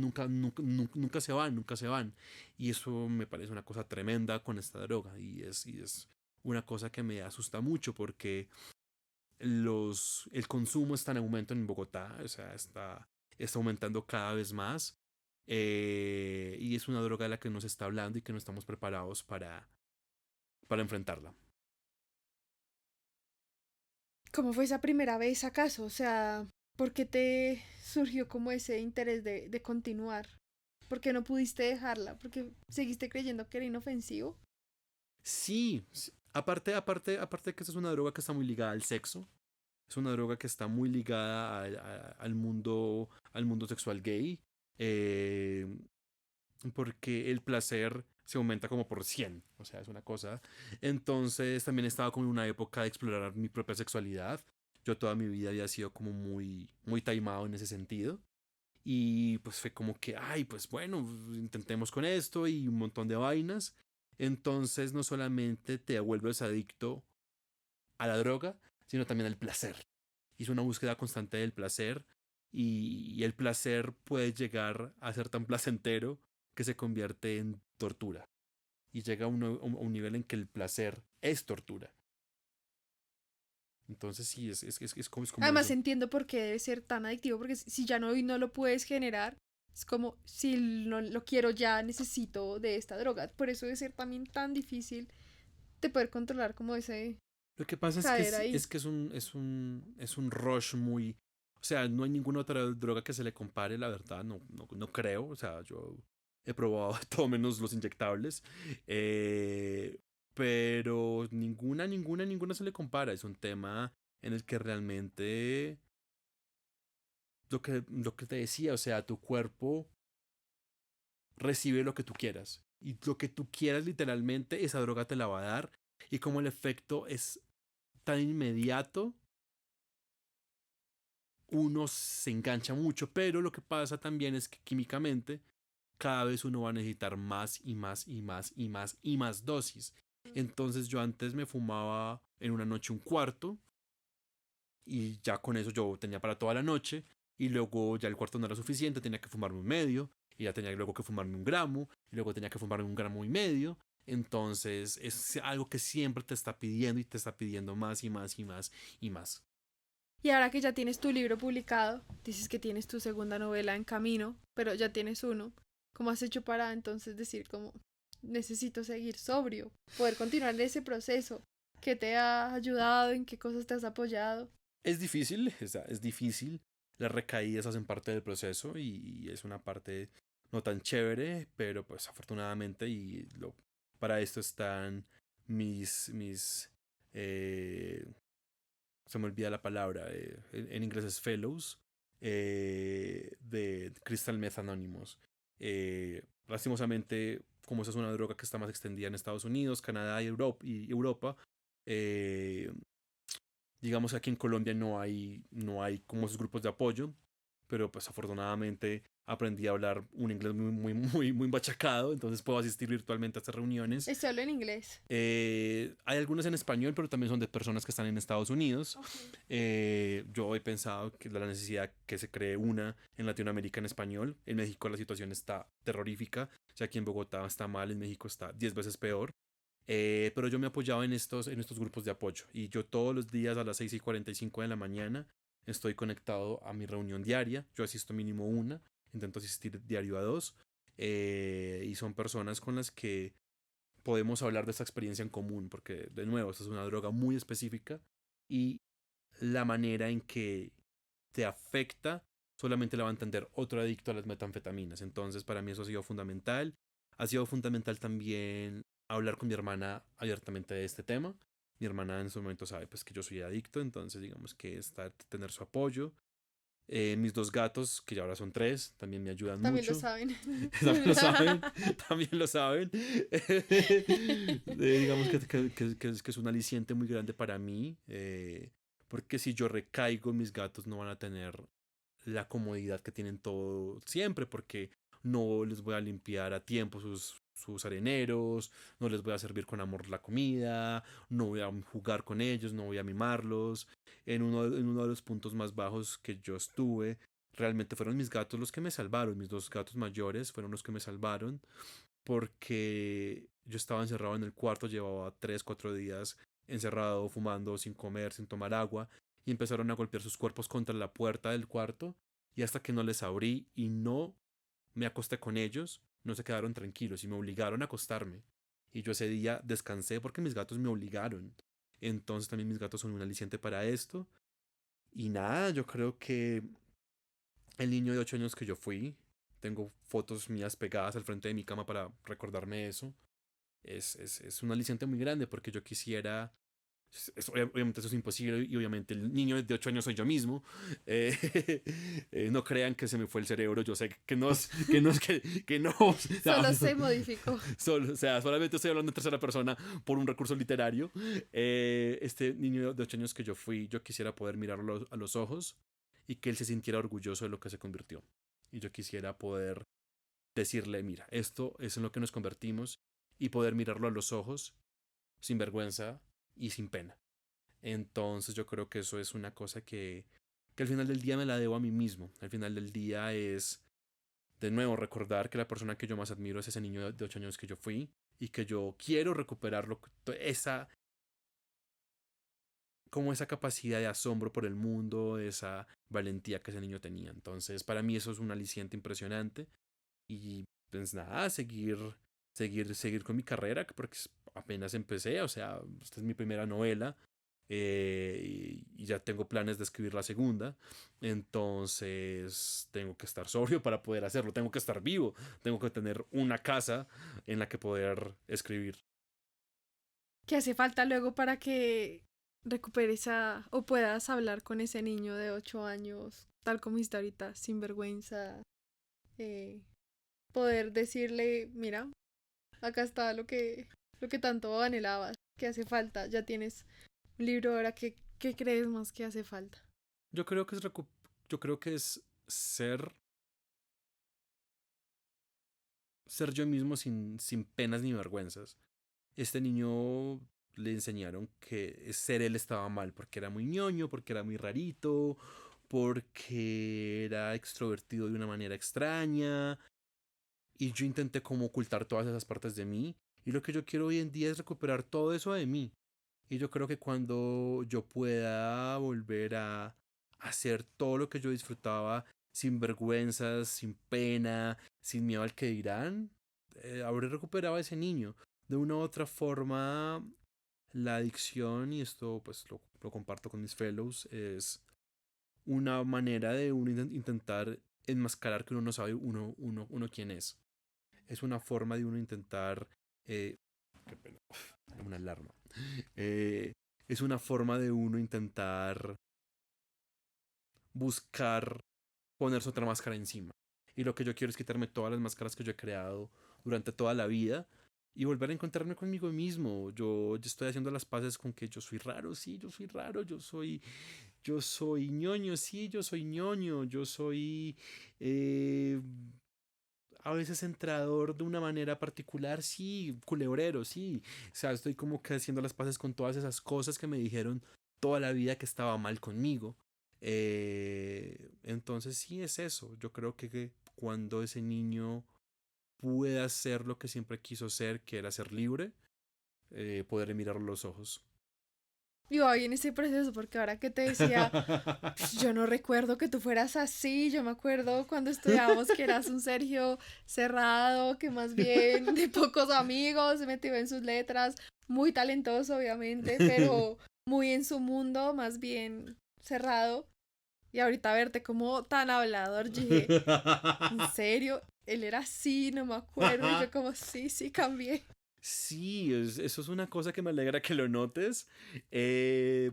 se van, nunca se van. Y eso me parece una cosa tremenda con esta droga. Y es una cosa que me asusta mucho porque el consumo está en aumento en Bogotá, o sea, está aumentando cada vez más. Y es una droga de la que no se está hablando y que no estamos preparados para enfrentarla. ¿Cómo fue esa primera vez acaso? O sea, ¿por qué te surgió como ese interés de continuar? ¿Por qué no pudiste dejarla? ¿Porque seguiste creyendo que era inofensivo? Sí, aparte de que esta es una droga que está muy ligada al sexo, es una droga que está muy ligada al mundo sexual gay, eh, porque el placer se aumenta como por 100, o sea, es una cosa. Entonces también estaba como en una época de explorar mi propia sexualidad. Yo toda mi vida había sido como muy taimado en ese sentido. Y pues fue como que, ay, pues bueno, intentemos con esto y un montón de vainas. Entonces no solamente te vuelves adicto a la droga, sino también al placer. Y es una búsqueda constante del placer y el placer puede llegar a ser tan placentero que se convierte en tortura. Y llega a un nivel en que el placer es tortura. Entonces sí, es como Además eso. entiendo por qué debe ser tan adictivo, porque si ya no lo puedes generar, es como si no lo quiero ya, necesito de esta droga. Por eso debe ser también tan difícil de poder controlar como ese Lo que pasa es que, caer ahí. es un rush muy... O sea, no hay ninguna otra droga que se le compare, la verdad, no creo. O sea, yo he probado todo menos los inyectables. eh, pero ninguna se le compara. Es un tema en el que realmente lo que te decía, o sea, tu cuerpo recibe lo que tú quieras. Y lo que tú quieras literalmente, esa droga te la va a dar. Y como el efecto es tan inmediato, uno se engancha mucho, pero lo que pasa también es que químicamente cada vez uno va a necesitar más y más y más y más y más dosis. Entonces yo antes me fumaba en una noche un cuarto y ya con eso yo tenía para toda la noche y luego ya el cuarto no era suficiente, tenía que fumarme un medio y ya tenía luego que fumarme un gramo y luego tenía que fumarme un gramo y medio. Entonces es algo que siempre te está pidiendo y te está pidiendo más y más y más y más. Y ahora que ya tienes tu libro publicado, dices que tienes tu segunda novela en camino, pero ya tienes uno. ¿Cómo has hecho para entonces decir como necesito seguir sobrio, poder continuar ese proceso? ¿Qué te ha ayudado? ¿En qué cosas te has apoyado? Es difícil, es difícil. Las recaídas hacen parte del proceso y es una parte no tan chévere, pero pues afortunadamente para esto están mis eh, se me olvida la palabra, en inglés es fellows, de Crystal Meth Anonymous. Lastimosamente, como esa es una droga que está más extendida en Estados Unidos, Canadá y Europa, eh, digamos que aquí en Colombia no hay como esos grupos de apoyo, pero pues afortunadamente aprendí a hablar un inglés muy bachacado, entonces puedo asistir virtualmente a estas reuniones. Es solo en inglés. Hay algunas en español, pero también son de personas que están en Estados Unidos. Okay. Yo he pensado que la necesidad que se cree una en Latinoamérica en español. En México la situación está terrorífica. O sea, aquí en Bogotá está mal, en México está 10 veces peor. Pero yo me apoyaba en estos grupos de apoyo. Y yo todos los días a las 6:45 de la mañana estoy conectado a mi reunión diaria. Yo asisto mínimo una. Intento asistir diario a dos. Y son personas con las que podemos hablar de esta experiencia en común. Porque, de nuevo, esta es una droga muy específica. Y la manera en que te afecta solamente la va a entender otro adicto a las metanfetaminas. Entonces, para mí eso ha sido fundamental. Ha sido fundamental también hablar con mi hermana abiertamente de este tema. Mi hermana en su momento sabe pues que yo soy adicto, entonces digamos que tener su apoyo. Mis 2 gatos, que ya ahora son 3, también me ayudan También lo mucho. saben. También lo saben, también lo saben. Digamos que es un aliciente muy grande para mí, porque si yo recaigo, mis gatos no van a tener la comodidad que tienen todo siempre, porque no les voy a limpiar a tiempo sus areneros, no les voy a servir con amor la comida, no voy a jugar con ellos, no voy a mimarlos. En uno de los puntos más bajos que yo estuve, realmente fueron mis gatos los que me salvaron, mis 2 gatos mayores fueron los que me salvaron, porque yo estaba encerrado en el cuarto, llevaba 3, 4 días encerrado, fumando, sin comer, sin tomar agua, y empezaron a golpear sus cuerpos contra la puerta del cuarto, y hasta que no les abrí y no me acosté con ellos, no se quedaron tranquilos y me obligaron a acostarme. Y yo ese día descansé porque mis gatos me obligaron. Entonces también mis gatos son un aliciente para esto. Y nada, yo creo que el niño de 8 años que yo fui, tengo fotos mías pegadas al frente de mi cama para recordarme eso. Es un aliciente muy grande porque yo quisiera. Obviamente eso es imposible y obviamente el niño de 8 años soy yo mismo. Eh, no crean que se me fue el cerebro, yo sé que no es que no. O sea, Solo se modificó. o sea, solamente estoy hablando en tercera persona por un recurso literario. Este niño de 8 años que yo fui, yo quisiera poder mirarlo a los ojos y que él se sintiera orgulloso de lo que se convirtió. Y yo quisiera poder decirle, mira, esto es en lo que nos convertimos y poder mirarlo a los ojos sin vergüenza y sin pena. Entonces yo creo que eso es una cosa que al final del día me la debo a mí mismo. Al final del día es, de nuevo, recordar que la persona que yo más admiro es ese niño de 8 años que yo fui y que yo quiero recuperarlo, como esa capacidad de asombro por el mundo, esa valentía que ese niño tenía. Entonces para mí eso es un aliciente impresionante y pues nada, seguir con mi carrera, porque apenas empecé, o sea, esta es mi primera novela, y ya tengo planes de escribir la segunda, entonces tengo que estar sobrio para poder hacerlo, tengo que estar vivo, tengo que tener una casa en la que poder escribir. ¿Qué hace falta luego para que recuperes o puedas hablar con ese niño de 8 años, tal como está ahorita, sin vergüenza? eh, Poder decirle, mira, acá está lo que tanto anhelabas, que hace falta, ya tienes un libro ahora, ¿qué crees más que hace falta? Yo creo que es ser yo mismo sin penas ni vergüenzas. Este niño le enseñaron que ser él estaba mal porque era muy ñoño, porque era muy rarito, porque era extrovertido de una manera extraña. Y yo intenté como ocultar todas esas partes de mí. Y lo que yo quiero hoy en día es recuperar todo eso de mí. Y yo creo que cuando yo pueda volver a hacer todo lo que yo disfrutaba sin vergüenzas, sin pena, sin miedo al que dirán, habré recuperado a ese niño. De una u otra forma, la adicción, y esto pues lo comparto con mis fellows, es una manera de uno intentar enmascarar que uno no sabe uno quién es. Es una forma de uno intentar... qué pena, una alarma. Es una forma de uno intentar buscar ponerse otra máscara encima. Y lo que yo quiero es quitarme todas las máscaras que yo he creado durante toda la vida y volver a encontrarme conmigo mismo. Yo estoy haciendo las paces con que yo soy raro, sí, yo soy raro, yo soy ñoño, sí, yo soy ñoño, yo soy a veces entrador de una manera particular, sí, culebrero, sí. O sea, estoy como que haciendo las paces con todas esas cosas que me dijeron toda la vida que estaba mal conmigo. Entonces sí es eso. Yo creo que cuando ese niño pueda ser lo que siempre quiso ser, que era ser libre, poder mirarlo a los ojos. Y va bien ese proceso, porque ahora que te decía, yo no recuerdo que tú fueras así, yo me acuerdo cuando estudiábamos que eras un Sergio cerrado, que más bien de pocos amigos, metido en sus letras, muy talentoso obviamente, pero muy en su mundo, más bien cerrado. Y ahorita verte como tan hablador, yo dije, ¿en serio? Él era así, no me acuerdo, y yo como, sí, cambié. Sí, eso es una cosa que me alegra que lo notes. Eh,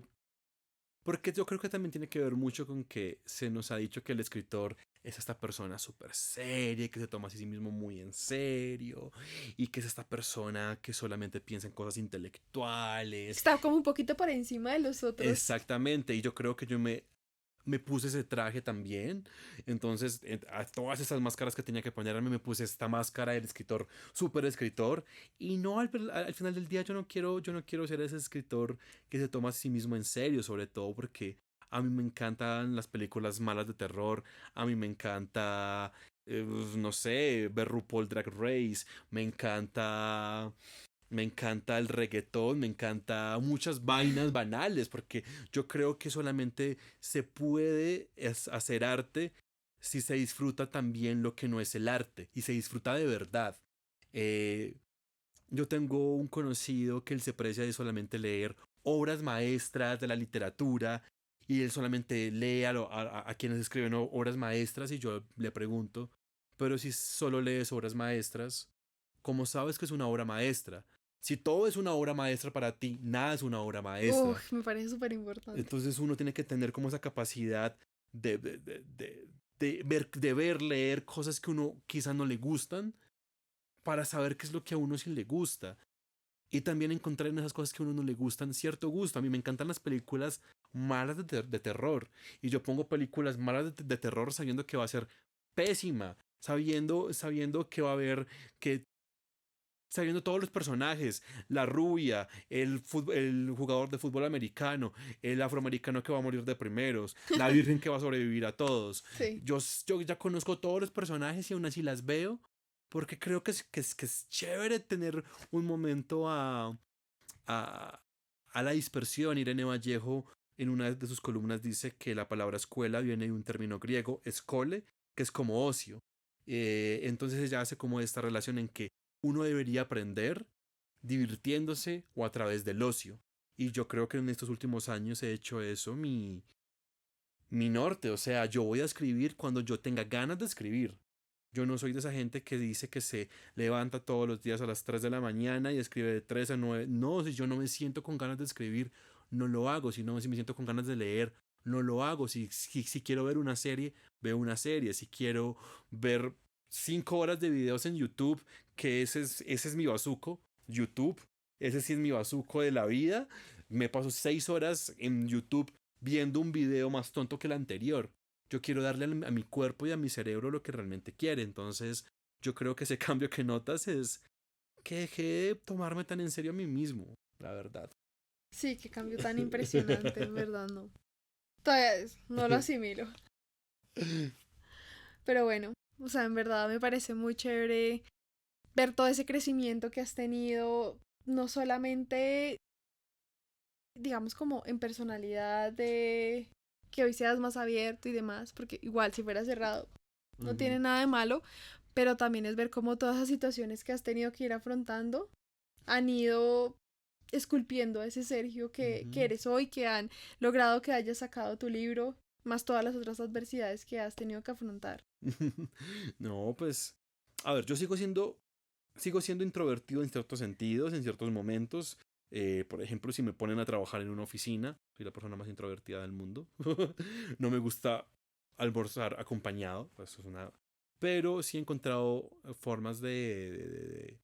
Porque yo creo que también tiene que ver mucho con que se nos ha dicho que el escritor es esta persona súper seria, y que se toma a sí mismo muy en serio, y que es esta persona que solamente piensa en cosas intelectuales. Está como un poquito por encima de los otros. Exactamente, y yo creo que me puse ese traje también. Entonces, a todas esas máscaras que tenía que ponerme, me puse esta máscara del escritor, súper escritor. Y no, al final del día yo no quiero ser ese escritor que se toma a sí mismo en serio, sobre todo porque a mí me encantan las películas malas de terror, a mí me encanta, no sé, ver RuPaul Drag Race, me encanta el reggaetón, me encanta muchas vainas banales, porque yo creo que solamente se puede hacer arte si se disfruta también lo que no es el arte, y se disfruta de verdad. Eh, yo tengo un conocido que él se precia de solamente leer obras maestras de la literatura, y él solamente lee a quienes escriben obras maestras, y yo le pregunto, pero si solo lees obras maestras, ¿cómo sabes que es una obra maestra? Si todo es una obra maestra para ti, nada es una obra maestra. Uf, me parece súper importante. Entonces uno tiene que tener como esa capacidad de ver, leer cosas que uno quizá no le gustan, para saber qué es lo que a uno sí le gusta. Y también encontrar en esas cosas que a uno no le gustan cierto gusto. A mí me encantan las películas malas de terror. Y yo pongo películas malas de terror sabiendo que va a ser pésima. Sabiendo que va a haber, que sabiendo todos los personajes, la rubia, el jugador de fútbol americano, el afroamericano que va a morir de primeros, la virgen que va a sobrevivir a todos. Sí. Yo ya conozco todos los personajes y aún así las veo, porque creo que es chévere tener un momento a, a la dispersión. Irene Vallejo en una de sus columnas dice que la palabra escuela viene de un término griego, escole, que es como ocio. Entonces ella hace como esta relación en que uno debería aprender divirtiéndose o a través del ocio. Y yo creo que en estos últimos años he hecho eso mi norte. O sea, yo voy a escribir cuando yo tenga ganas de escribir. Yo no soy de esa gente que dice que se levanta todos los días a las 3 de la mañana y escribe de 3 a 9. No, si yo no me siento con ganas de escribir, no lo hago. Si me siento con ganas de leer, no lo hago. Si quiero ver una serie, veo una serie. Si quiero ver 5 horas de videos en YouTube, que ese es mi bazuco, YouTube. Ese sí es mi bazuco de la vida. Me paso 6 horas en YouTube viendo un video más tonto que el anterior. Yo quiero darle a mi cuerpo y a mi cerebro lo que realmente quiere. Entonces, yo creo que ese cambio que notas es que dejé de tomarme tan en serio a mí mismo, la verdad. Sí, qué cambio tan impresionante, en verdad, no. Todavía no lo asimilo. Pero bueno, o sea, en verdad me parece muy chévere ver todo ese crecimiento que has tenido, no solamente, digamos, como en personalidad de que hoy seas más abierto y demás, porque igual si fuera cerrado no tiene nada de malo, pero también es ver cómo todas las situaciones que has tenido que ir afrontando han ido esculpiendo a ese Sergio que eres hoy, que han logrado que hayas sacado tu libro, más todas las otras adversidades que has tenido que afrontar. No, pues, a ver, yo sigo siendo introvertido en ciertos sentidos, en ciertos momentos. Por ejemplo, si me ponen a trabajar en una oficina, soy la persona más introvertida del mundo. No me gusta almorzar acompañado, pues es una... Pero sí he encontrado formas de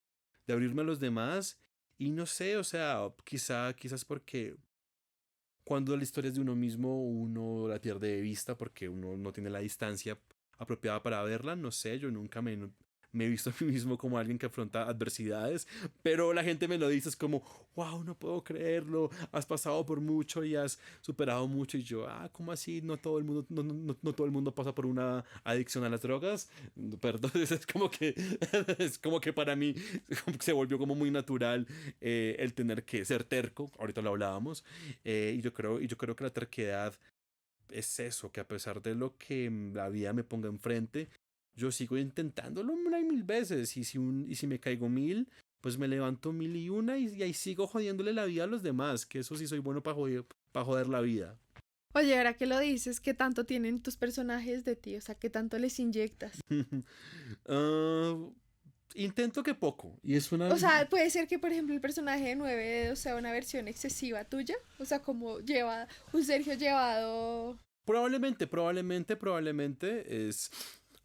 abrirme a los demás. Y no sé, o sea, quizás porque cuando la historia es de uno mismo, uno la pierde de vista porque uno no tiene la distancia apropiada para verla. No sé, yo nunca me he visto a mí mismo como alguien que afronta adversidades, pero la gente me lo dice, es como, wow, no puedo creerlo, has pasado por mucho y has superado mucho. Y yo, ¿cómo así? No todo el mundo, no todo el mundo pasa por una adicción a las drogas. Perdón, es como que para mí se volvió como muy natural el tener que ser terco. Ahorita lo hablábamos. Y yo creo que la terquedad es eso, que a pesar de lo que la vida me ponga enfrente, yo sigo intentándolo una y mil veces. Y si me caigo mil, pues me levanto mil y una, y ahí sigo jodiéndole la vida a los demás, que eso sí soy bueno para joder la vida. Oye, ahora que lo dices, ¿qué tanto tienen tus personajes de ti? O sea, ¿qué tanto les inyectas? Ah, Intento que poco. Y es una... O sea, puede ser que, por ejemplo, el personaje de Nueve Dedos sea una versión excesiva tuya. O sea, como lleva un Sergio llevado. Probablemente es...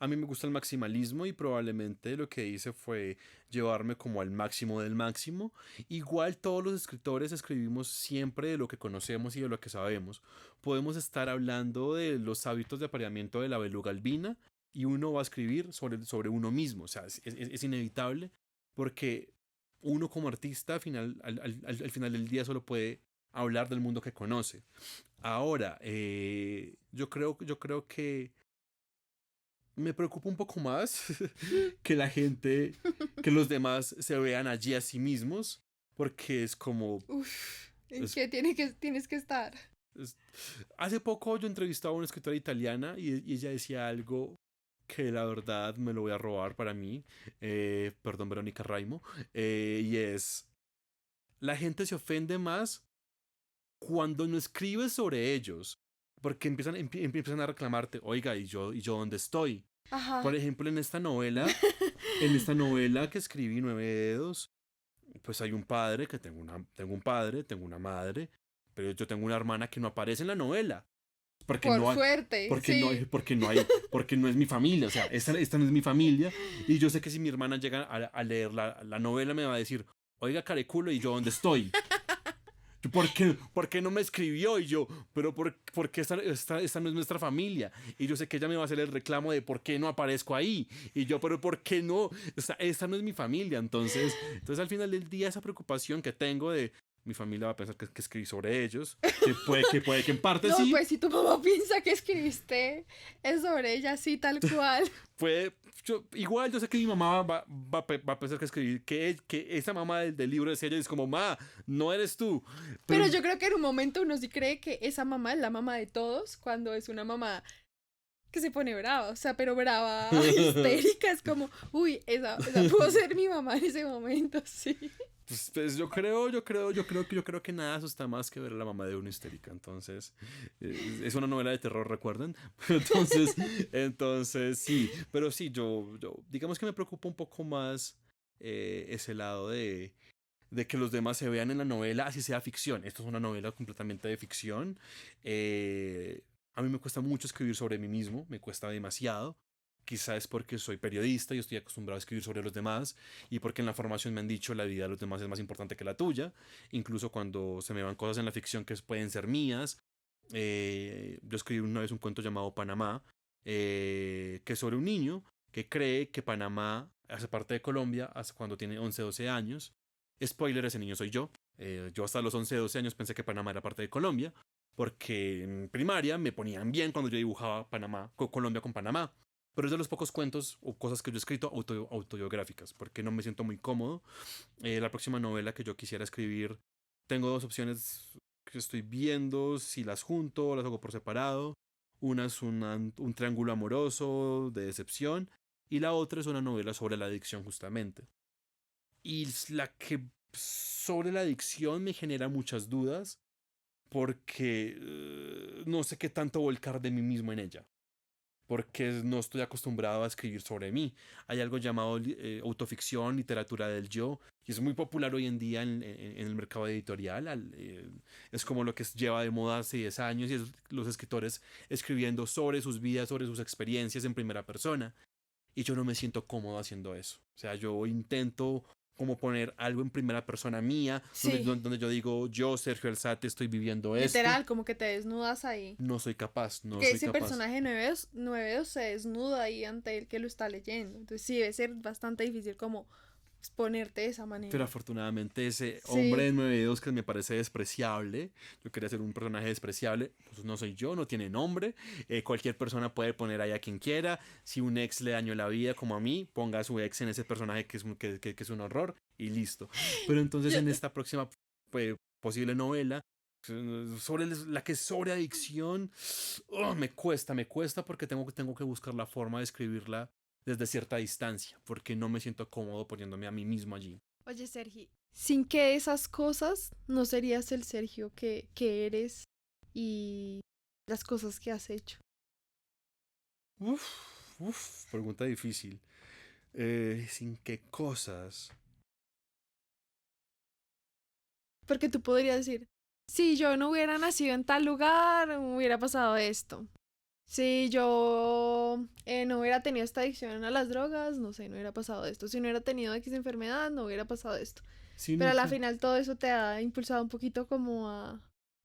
A mí me gusta el maximalismo y probablemente lo que hice fue llevarme como al máximo del máximo. Igual todos los escritores escribimos siempre de lo que conocemos y de lo que sabemos. Podemos estar hablando de los hábitos de apareamiento de la beluga albina y uno va a escribir sobre uno mismo. O sea, es inevitable porque uno como artista al final del día solo puede hablar del mundo que conoce. Ahora, yo creo que me preocupa un poco más que la gente, que los demás se vean allí a sí mismos, porque es como... Uf, ¿en es- qué tienes que estar? es- Hace poco yo entrevistaba a una escritora italiana y ella decía algo que la verdad me lo voy a robar para mí, perdón Verónica Raimo, y es, la gente se ofende más cuando no escribes sobre ellos, porque empiezan a reclamarte, oiga, ¿y yo dónde estoy? Ajá. Por ejemplo, en esta novela que escribí, Nueve Dedos, pues hay un padre, tengo un padre, tengo una madre, pero yo tengo una hermana que no aparece en la novela. Porque Por no hay, suerte, sí. porque no es mi familia, o sea, esta no es mi familia. Y yo sé que si mi hermana llega a leer la novela me va a decir, oiga, careculo, ¿y yo dónde estoy? ¿Por qué no me escribió? Y yo, pero porque esta no es nuestra familia. Y yo sé que ella me va a hacer el reclamo de por qué no aparezco ahí. Y yo, pero ¿por qué no? Esta no es mi familia. Entonces al final del día esa preocupación que tengo de mi familia va a pensar que escribí sobre ellos, que en parte No, sí, pues si tu mamá piensa que escribiste es sobre ella, sí, tal cual. igual yo sé que mi mamá va a pensar que escribí, que esa mamá del libro es ella y es como, ma, no eres tú. Pero Pero yo creo que en un momento uno sí cree que esa mamá es la mamá de todos, cuando es una mamá que se pone brava, o sea, pero brava, histérica, es como, uy, esa pudo ser mi mamá en ese momento, sí. pues yo creo que nada asusta más que ver a la mamá de una histérica. Entonces, es una novela de terror, recuerden. Entonces sí, pero sí, yo digamos que me preocupa un poco más ese lado de que los demás se vean en la novela, así sea ficción. Esto es una novela completamente de ficción. A mí me cuesta mucho escribir sobre mí mismo, me cuesta demasiado. Quizá es porque soy periodista y estoy acostumbrado a escribir sobre los demás y porque en la formación me han dicho la vida de los demás es más importante que la tuya, incluso cuando se me van cosas en la ficción que pueden ser mías. Yo escribí una vez un cuento llamado Panamá, que es sobre un niño que cree que Panamá hace parte de Colombia hasta cuando tiene 11 12 años. Spoiler, ese niño soy yo. Yo hasta los 11 12 años pensé que Panamá era parte de Colombia, porque en primaria me ponían bien cuando yo dibujaba Colombia con Panamá. Pero es de los pocos cuentos o cosas que yo he escrito autobiográficas, porque no me siento muy cómodo. La próxima novela que yo quisiera escribir, tengo dos opciones que estoy viendo, si las junto o las hago por separado. Una es un triángulo amoroso de decepción y la otra es una novela sobre la adicción justamente. Y la que sobre la adicción me genera muchas dudas porque no sé qué tanto volcar de mí mismo en ella. Porque no estoy acostumbrado a escribir sobre mí. Hay algo llamado autoficción, literatura del yo, y es muy popular hoy en día en el mercado editorial. Es como lo que lleva de moda hace 10 años, y es los escritores escribiendo sobre sus vidas, sobre sus experiencias en primera persona. Y yo no me siento cómodo haciendo eso. O sea, yo intento como poner algo en primera persona mía, donde, Sí, donde yo digo, yo, Sergio Alzate, estoy viviendo esto. literal, como que te desnudas ahí. No soy capaz, no Que soy ese capaz. personaje Nueve Dedos se desnuda ahí ante el que lo está leyendo. Entonces sí, debe ser bastante difícil como exponerte de esa Pero manera. afortunadamente ese hombre de Sí. 9 dedos que me parece despreciable, yo quería ser un personaje despreciable, pues no soy yo, no tiene nombre, cualquier persona puede poner ahí a quien quiera, si un ex le dañó la vida como a mí, ponga a su ex en ese personaje que es un horror y listo. Pero entonces Yo- en esta próxima posible novela, sobre la que es sobre adicción, me cuesta porque tengo que buscar la forma de escribirla desde cierta distancia, porque no me siento cómodo poniéndome a mí mismo allí. Oye, Sergi, sin que esas cosas no serías el Sergio que eres y las cosas que has hecho. Uf, pregunta difícil. ¿Sin qué cosas? Porque tú podrías decir, si yo no hubiera nacido en tal lugar, hubiera pasado esto. Si yo no hubiera tenido esta adicción a las drogas, no sé, no hubiera pasado esto. Si no hubiera tenido X enfermedad, no hubiera pasado esto. Pero a Sino la que final todo eso te ha impulsado un poquito como a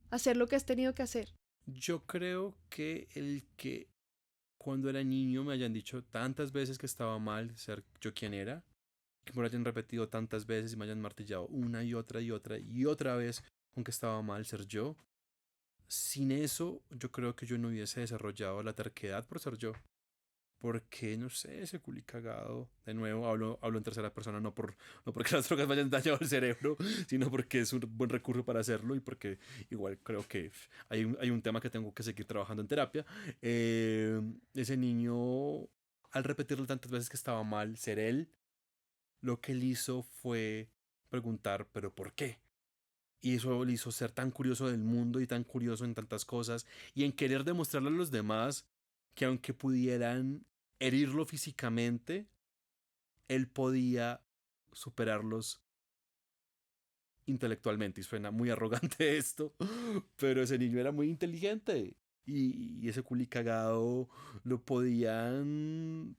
hacer lo que has tenido que hacer. yo creo que el que cuando era niño me hayan dicho tantas veces que estaba mal ser yo quien era, que me lo hayan repetido tantas veces y me hayan martillado una y otra vez con que estaba mal ser yo. Sin eso, yo creo que yo no hubiese desarrollado la terquedad por ser yo. Porque, no sé, ese culi cagado. De nuevo, hablo en tercera persona, no porque las drogas vayan dañado el cerebro, sino porque es un buen recurso para hacerlo y porque igual creo que hay un tema que tengo que seguir trabajando en terapia. Ese niño, al repetirle tantas veces que estaba mal ser él, lo que él hizo fue preguntar, ¿pero por qué? Y eso le hizo ser tan curioso del mundo y tan curioso en tantas cosas y en querer demostrarle a los demás que aunque pudieran herirlo físicamente, él podía superarlos intelectualmente. Y suena muy arrogante esto, pero ese niño era muy inteligente. Y ese culi cagado lo podían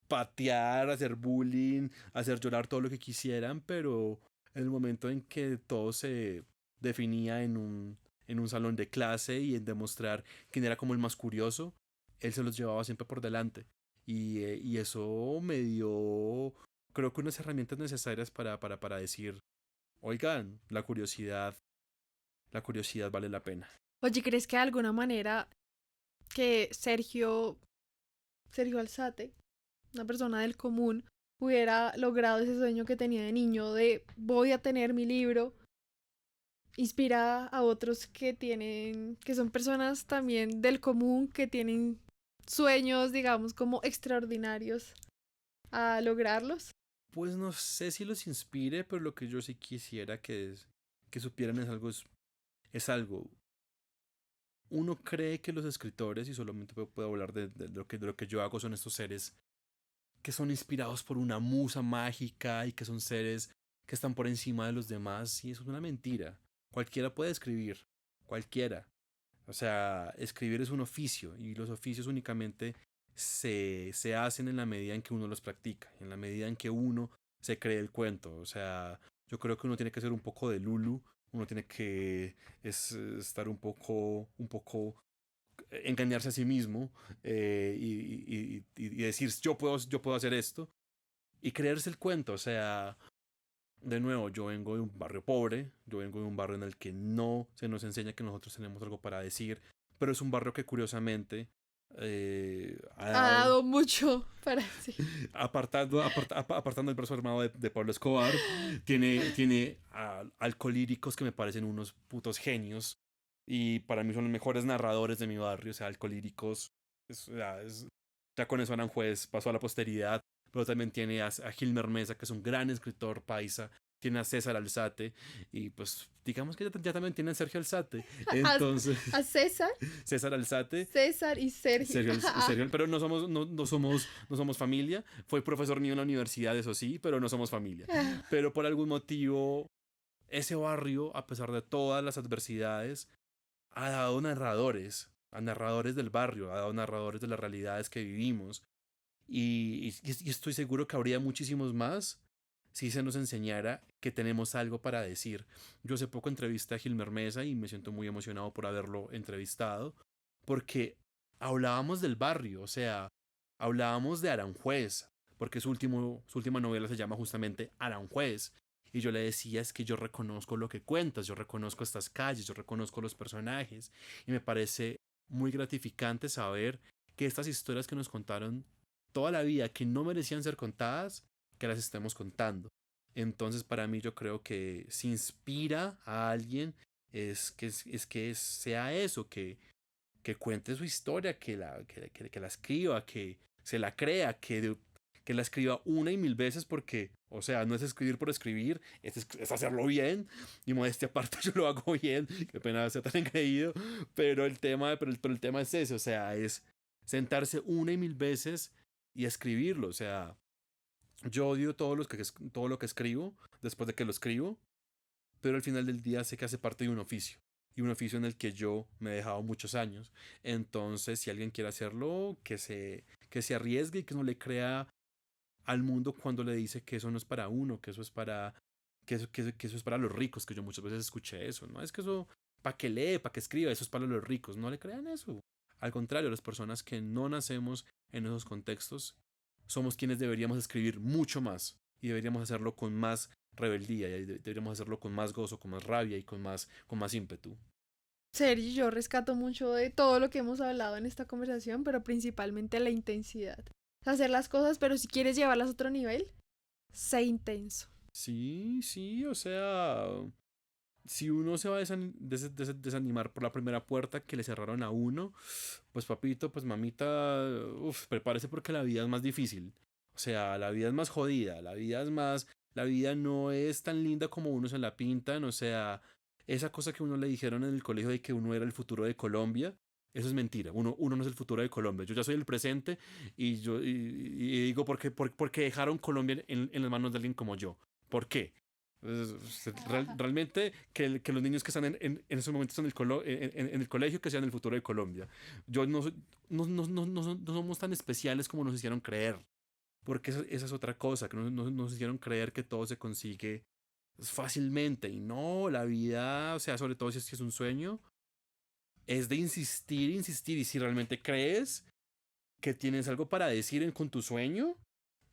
patear, hacer bullying, hacer llorar todo lo que quisieran, pero en el momento en que todo se definía en un salón de clase y en demostrar quién era como el más curioso, él se los llevaba siempre por delante. Y eso me dio, creo que unas herramientas necesarias para decir, oigan, la curiosidad vale la pena. Oye, ¿crees que de alguna manera que Sergio Alzate, una persona del común, hubiera logrado ese sueño que tenía de niño de voy a tener mi libro, inspira a otros que son personas también del común, que tienen sueños, digamos, como extraordinarios a lograrlos? Pues no sé si los inspire, pero lo que yo sí quisiera que supieran es algo. Uno cree que los escritores, y solamente puedo hablar de lo que yo hago, son estos seres que son inspirados por una musa mágica y que son seres que están por encima de los demás, y eso es una mentira. Cualquiera puede escribir, cualquiera. O sea, escribir es un oficio y los oficios únicamente se hacen en la medida en que uno los practica, en la medida en que uno se cree el cuento. O sea, yo creo que uno tiene que ser un poco de Lulu, uno tiene que estar un poco engañarse a sí mismo y decir yo puedo hacer esto y creerse el cuento. O sea, de nuevo, yo vengo de un barrio pobre, yo vengo de un barrio en el que no se nos enseña que nosotros tenemos algo para decir, pero es un barrio que curiosamente ha Ha dado, dado mucho para sí. apartando el brazo armado de Pablo Escobar, tiene alcolíricos que me parecen unos putos genios y para mí son los mejores narradores de mi barrio. O sea, alcolíricos, ya con eso Aranjuez pasó a la posteridad, pero también tiene a Gilmer Mesa, que es un gran escritor paisa, tiene a César Alzate, y pues digamos que ya también tiene a Sergio Alzate. A, Entonces, a César, César Alzate, César y Sergio. Pero no somos familia. Fue profesor mío en la universidad, eso sí, pero no somos familia. Pero por algún motivo, ese barrio, a pesar de todas las adversidades, ha dado narradores, a narradores del barrio, ha dado narradores de las realidades que vivimos. Y estoy seguro que habría muchísimos más si se nos enseñara que tenemos algo para decir. Yo hace poco entrevisté a Gilmer Mesa y me siento muy emocionado por haberlo entrevistado, porque hablábamos del barrio, o sea, hablábamos de Aranjuez, porque su última novela se llama justamente Aranjuez. Y yo le decía, es que yo reconozco lo que cuentas, yo reconozco estas calles, yo reconozco los personajes. Y me parece muy gratificante saber que estas historias que nos contaron toda la vida, que no merecían ser contadas, que las estemos contando. Entonces, para mí, yo creo que si inspira a alguien, es que sea eso, que cuente su historia, que la escriba, que se la crea, que la escriba una y mil veces, porque, o sea, no es escribir por escribir, es hacerlo bien. Y modestia aparte, yo lo hago bien, qué pena ser tan engreído, pero el tema es ese, o sea, es sentarse una y mil veces y escribirlo. O sea, Yo odio todo lo que escribo después de que lo escribo, pero al final del día sé que hace parte de un oficio. Y un oficio en el que yo me he dejado muchos años. Entonces, si alguien quiere hacerlo, que se arriesgue y que no le crea al mundo cuando le dice que eso no es para uno, que eso es para, que eso es para los ricos, que yo muchas veces escuché eso, ¿no? Es que eso, para que lee, para que escriba, eso es para los ricos, no le crean eso. Al contrario, las personas que no nacemos en esos contextos somos quienes deberíamos escribir mucho más y deberíamos hacerlo con más rebeldía y deberíamos hacerlo con más gozo, con más rabia y con más ímpetu. Sergi, yo rescato mucho de todo lo que hemos hablado en esta conversación, pero principalmente la intensidad. Hacer las cosas, pero si quieres llevarlas a otro nivel, sé intenso. Sí, sí, o sea, si uno se va a desanimar por la primera puerta que le cerraron a uno, pues papito, pues mamita, uf, prepárese porque la vida es más difícil. O sea, la vida es más jodida, la vida no es tan linda como uno se la pintan, o sea, esa cosa que uno le dijeron en el colegio de que uno era el futuro de Colombia, eso es mentira, uno no es el futuro de Colombia, yo ya soy el presente y digo, por qué dejaron Colombia en las manos de alguien como yo? ¿Por qué? Realmente que los niños que están en esos momentos en el colegio que sean el futuro de Colombia. Yo no, no somos tan especiales como nos hicieron creer. Porque esa es otra cosa, que nos hicieron creer que todo se consigue fácilmente. Y no, la vida, o sea, sobre todo si es que es un sueño, es de insistir, insistir. Y si realmente crees que tienes algo para decir con tu sueño,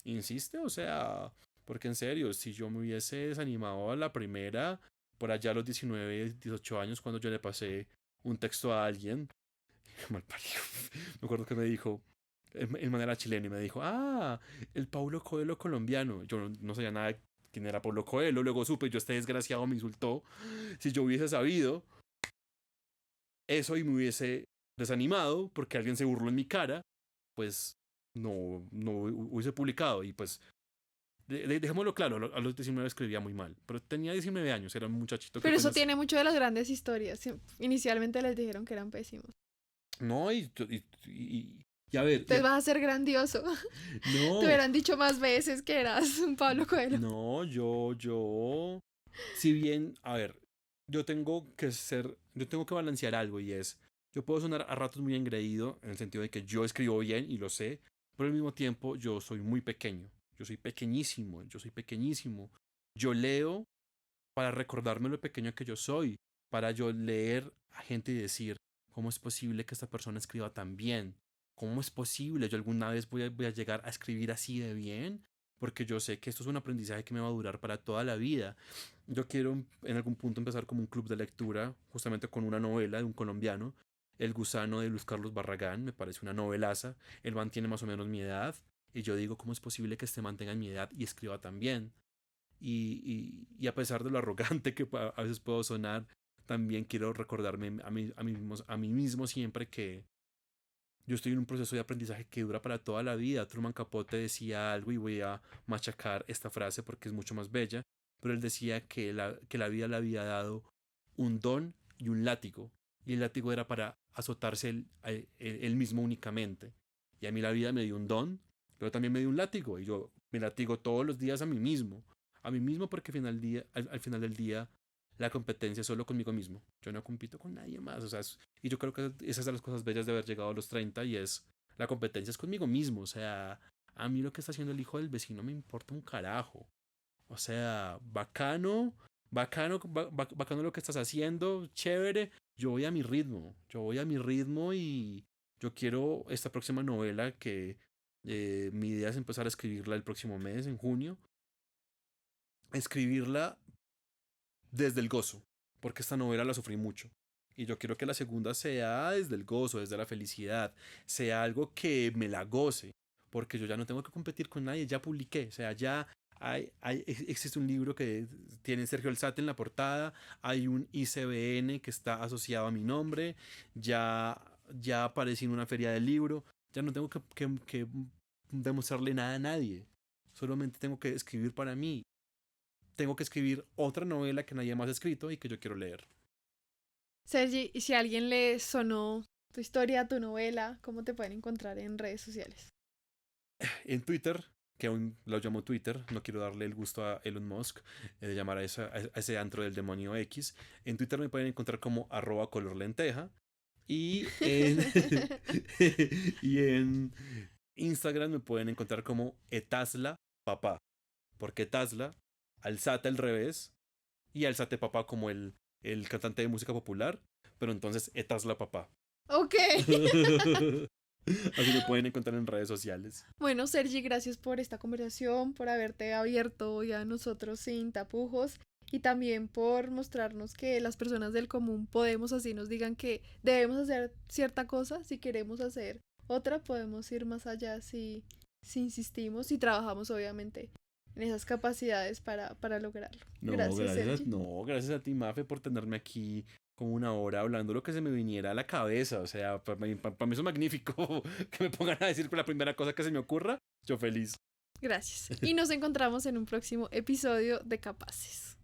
insiste, o sea, porque en serio, si yo me hubiese desanimado a la primera, por allá a los 19 18 años, cuando yo le pasé un texto a alguien, mal parido, me acuerdo que me dijo, en manera chilena, y me dijo, ah, el Paulo Coelho colombiano. Yo no sabía nada de quién era Paulo Coelho, luego supe, yo este desgraciado me insultó. Si yo hubiese sabido eso y me hubiese desanimado porque alguien se burló en mi cara, pues no hubiese publicado y pues dejémoslo claro, a los 19 escribía muy mal, pero tenía 19 años, era un muchachito que Pero eso apenas... tiene mucho de las grandes historias. Sí, inicialmente les dijeron que eran pésimos. No, y a ver... Entonces vas a ser grandioso. Te No, hubieran dicho más veces que eras un Pablo Coelho. no, si bien, a ver, yo tengo que balancear algo y es, yo puedo sonar a ratos muy engreído en el sentido de que yo escribo bien y lo sé, pero al mismo tiempo yo soy muy pequeño, yo soy pequeñísimo. Yo leo para recordarme lo pequeño que yo soy, para yo leer a gente y decir, ¿cómo es posible que esta persona escriba tan bien? ¿Cómo es posible? ¿Yo alguna vez voy a llegar a escribir así de bien? Porque yo sé que esto es un aprendizaje que me va a durar para toda la vida. Yo quiero en algún punto empezar como un club de lectura, justamente con una novela de un colombiano, El gusano de Luis Carlos Barragán, me parece una novelaza. El man tiene más o menos mi edad, y yo digo, ¿cómo es posible que este man tenga mi edad y escriba tan bien? Y a pesar de lo arrogante que a veces puedo sonar, también quiero recordarme a mí mismo siempre que yo estoy en un proceso de aprendizaje que dura para toda la vida. Truman Capote decía algo y voy a machacar esta frase porque es mucho más bella, pero él decía que la vida le había dado un don y un látigo, y el látigo era para azotarse él mismo únicamente. Y a mí la vida me dio un don, pero también me dio un látigo, y yo me latigo todos los días a mí mismo porque al final del día la competencia es solo conmigo mismo. Yo no compito con nadie más. O sea, y yo creo que esas son las cosas bellas de haber llegado a los 30 y es la competencia es conmigo mismo. O sea, a mí lo que está haciendo el hijo del vecino me importa un carajo. O sea, bacano lo que estás haciendo, chévere. Yo voy a mi ritmo y yo quiero esta próxima novela que mi idea es empezar a escribirla el próximo mes, en junio. Escribirla desde el gozo, porque esta novela la sufrí mucho. Y yo quiero que la segunda sea desde el gozo, desde la felicidad, sea algo que me la goce, porque yo ya no tengo que competir con nadie, ya publiqué, o sea, ya existe un libro que tiene Sergio Alzate en la portada, hay un ICBN que está asociado a mi nombre, ya aparecí en una feria del libro, ya no tengo que demostrarle nada a nadie, solamente tengo que escribir para mí, tengo que escribir otra novela que nadie más ha escrito y que yo quiero leer. Sergi, y si a alguien le sonó tu historia, tu novela, ¿cómo te pueden encontrar en redes sociales? En Twitter que aún lo llamo Twitter, no quiero darle el gusto a Elon Musk de llamar a ese antro del demonio X. En Twitter me pueden encontrar como @colorlenteja y y en Instagram me pueden encontrar como etasla papá, porque Etasla, alzate al revés y alzate papá como el cantante de música popular, pero entonces etasla papá. Ok. Así me pueden encontrar en redes sociales. Bueno, Sergi, gracias por esta conversación, por haberte abierto hoy a nosotros sin tapujos y también por mostrarnos que las personas del común podemos, así nos digan que debemos hacer cierta cosa, si queremos hacer otra, podemos ir más allá si insistimos y trabajamos obviamente en esas capacidades para lograrlo. No, Gracias, Sergi. gracias a ti, Mafe, por tenerme aquí como una hora hablando lo que se me viniera a la cabeza. O sea, para mí eso es magnífico que me pongan a decir la primera cosa que se me ocurra. Yo feliz. Gracias. Y nos encontramos en un próximo episodio de Capaces.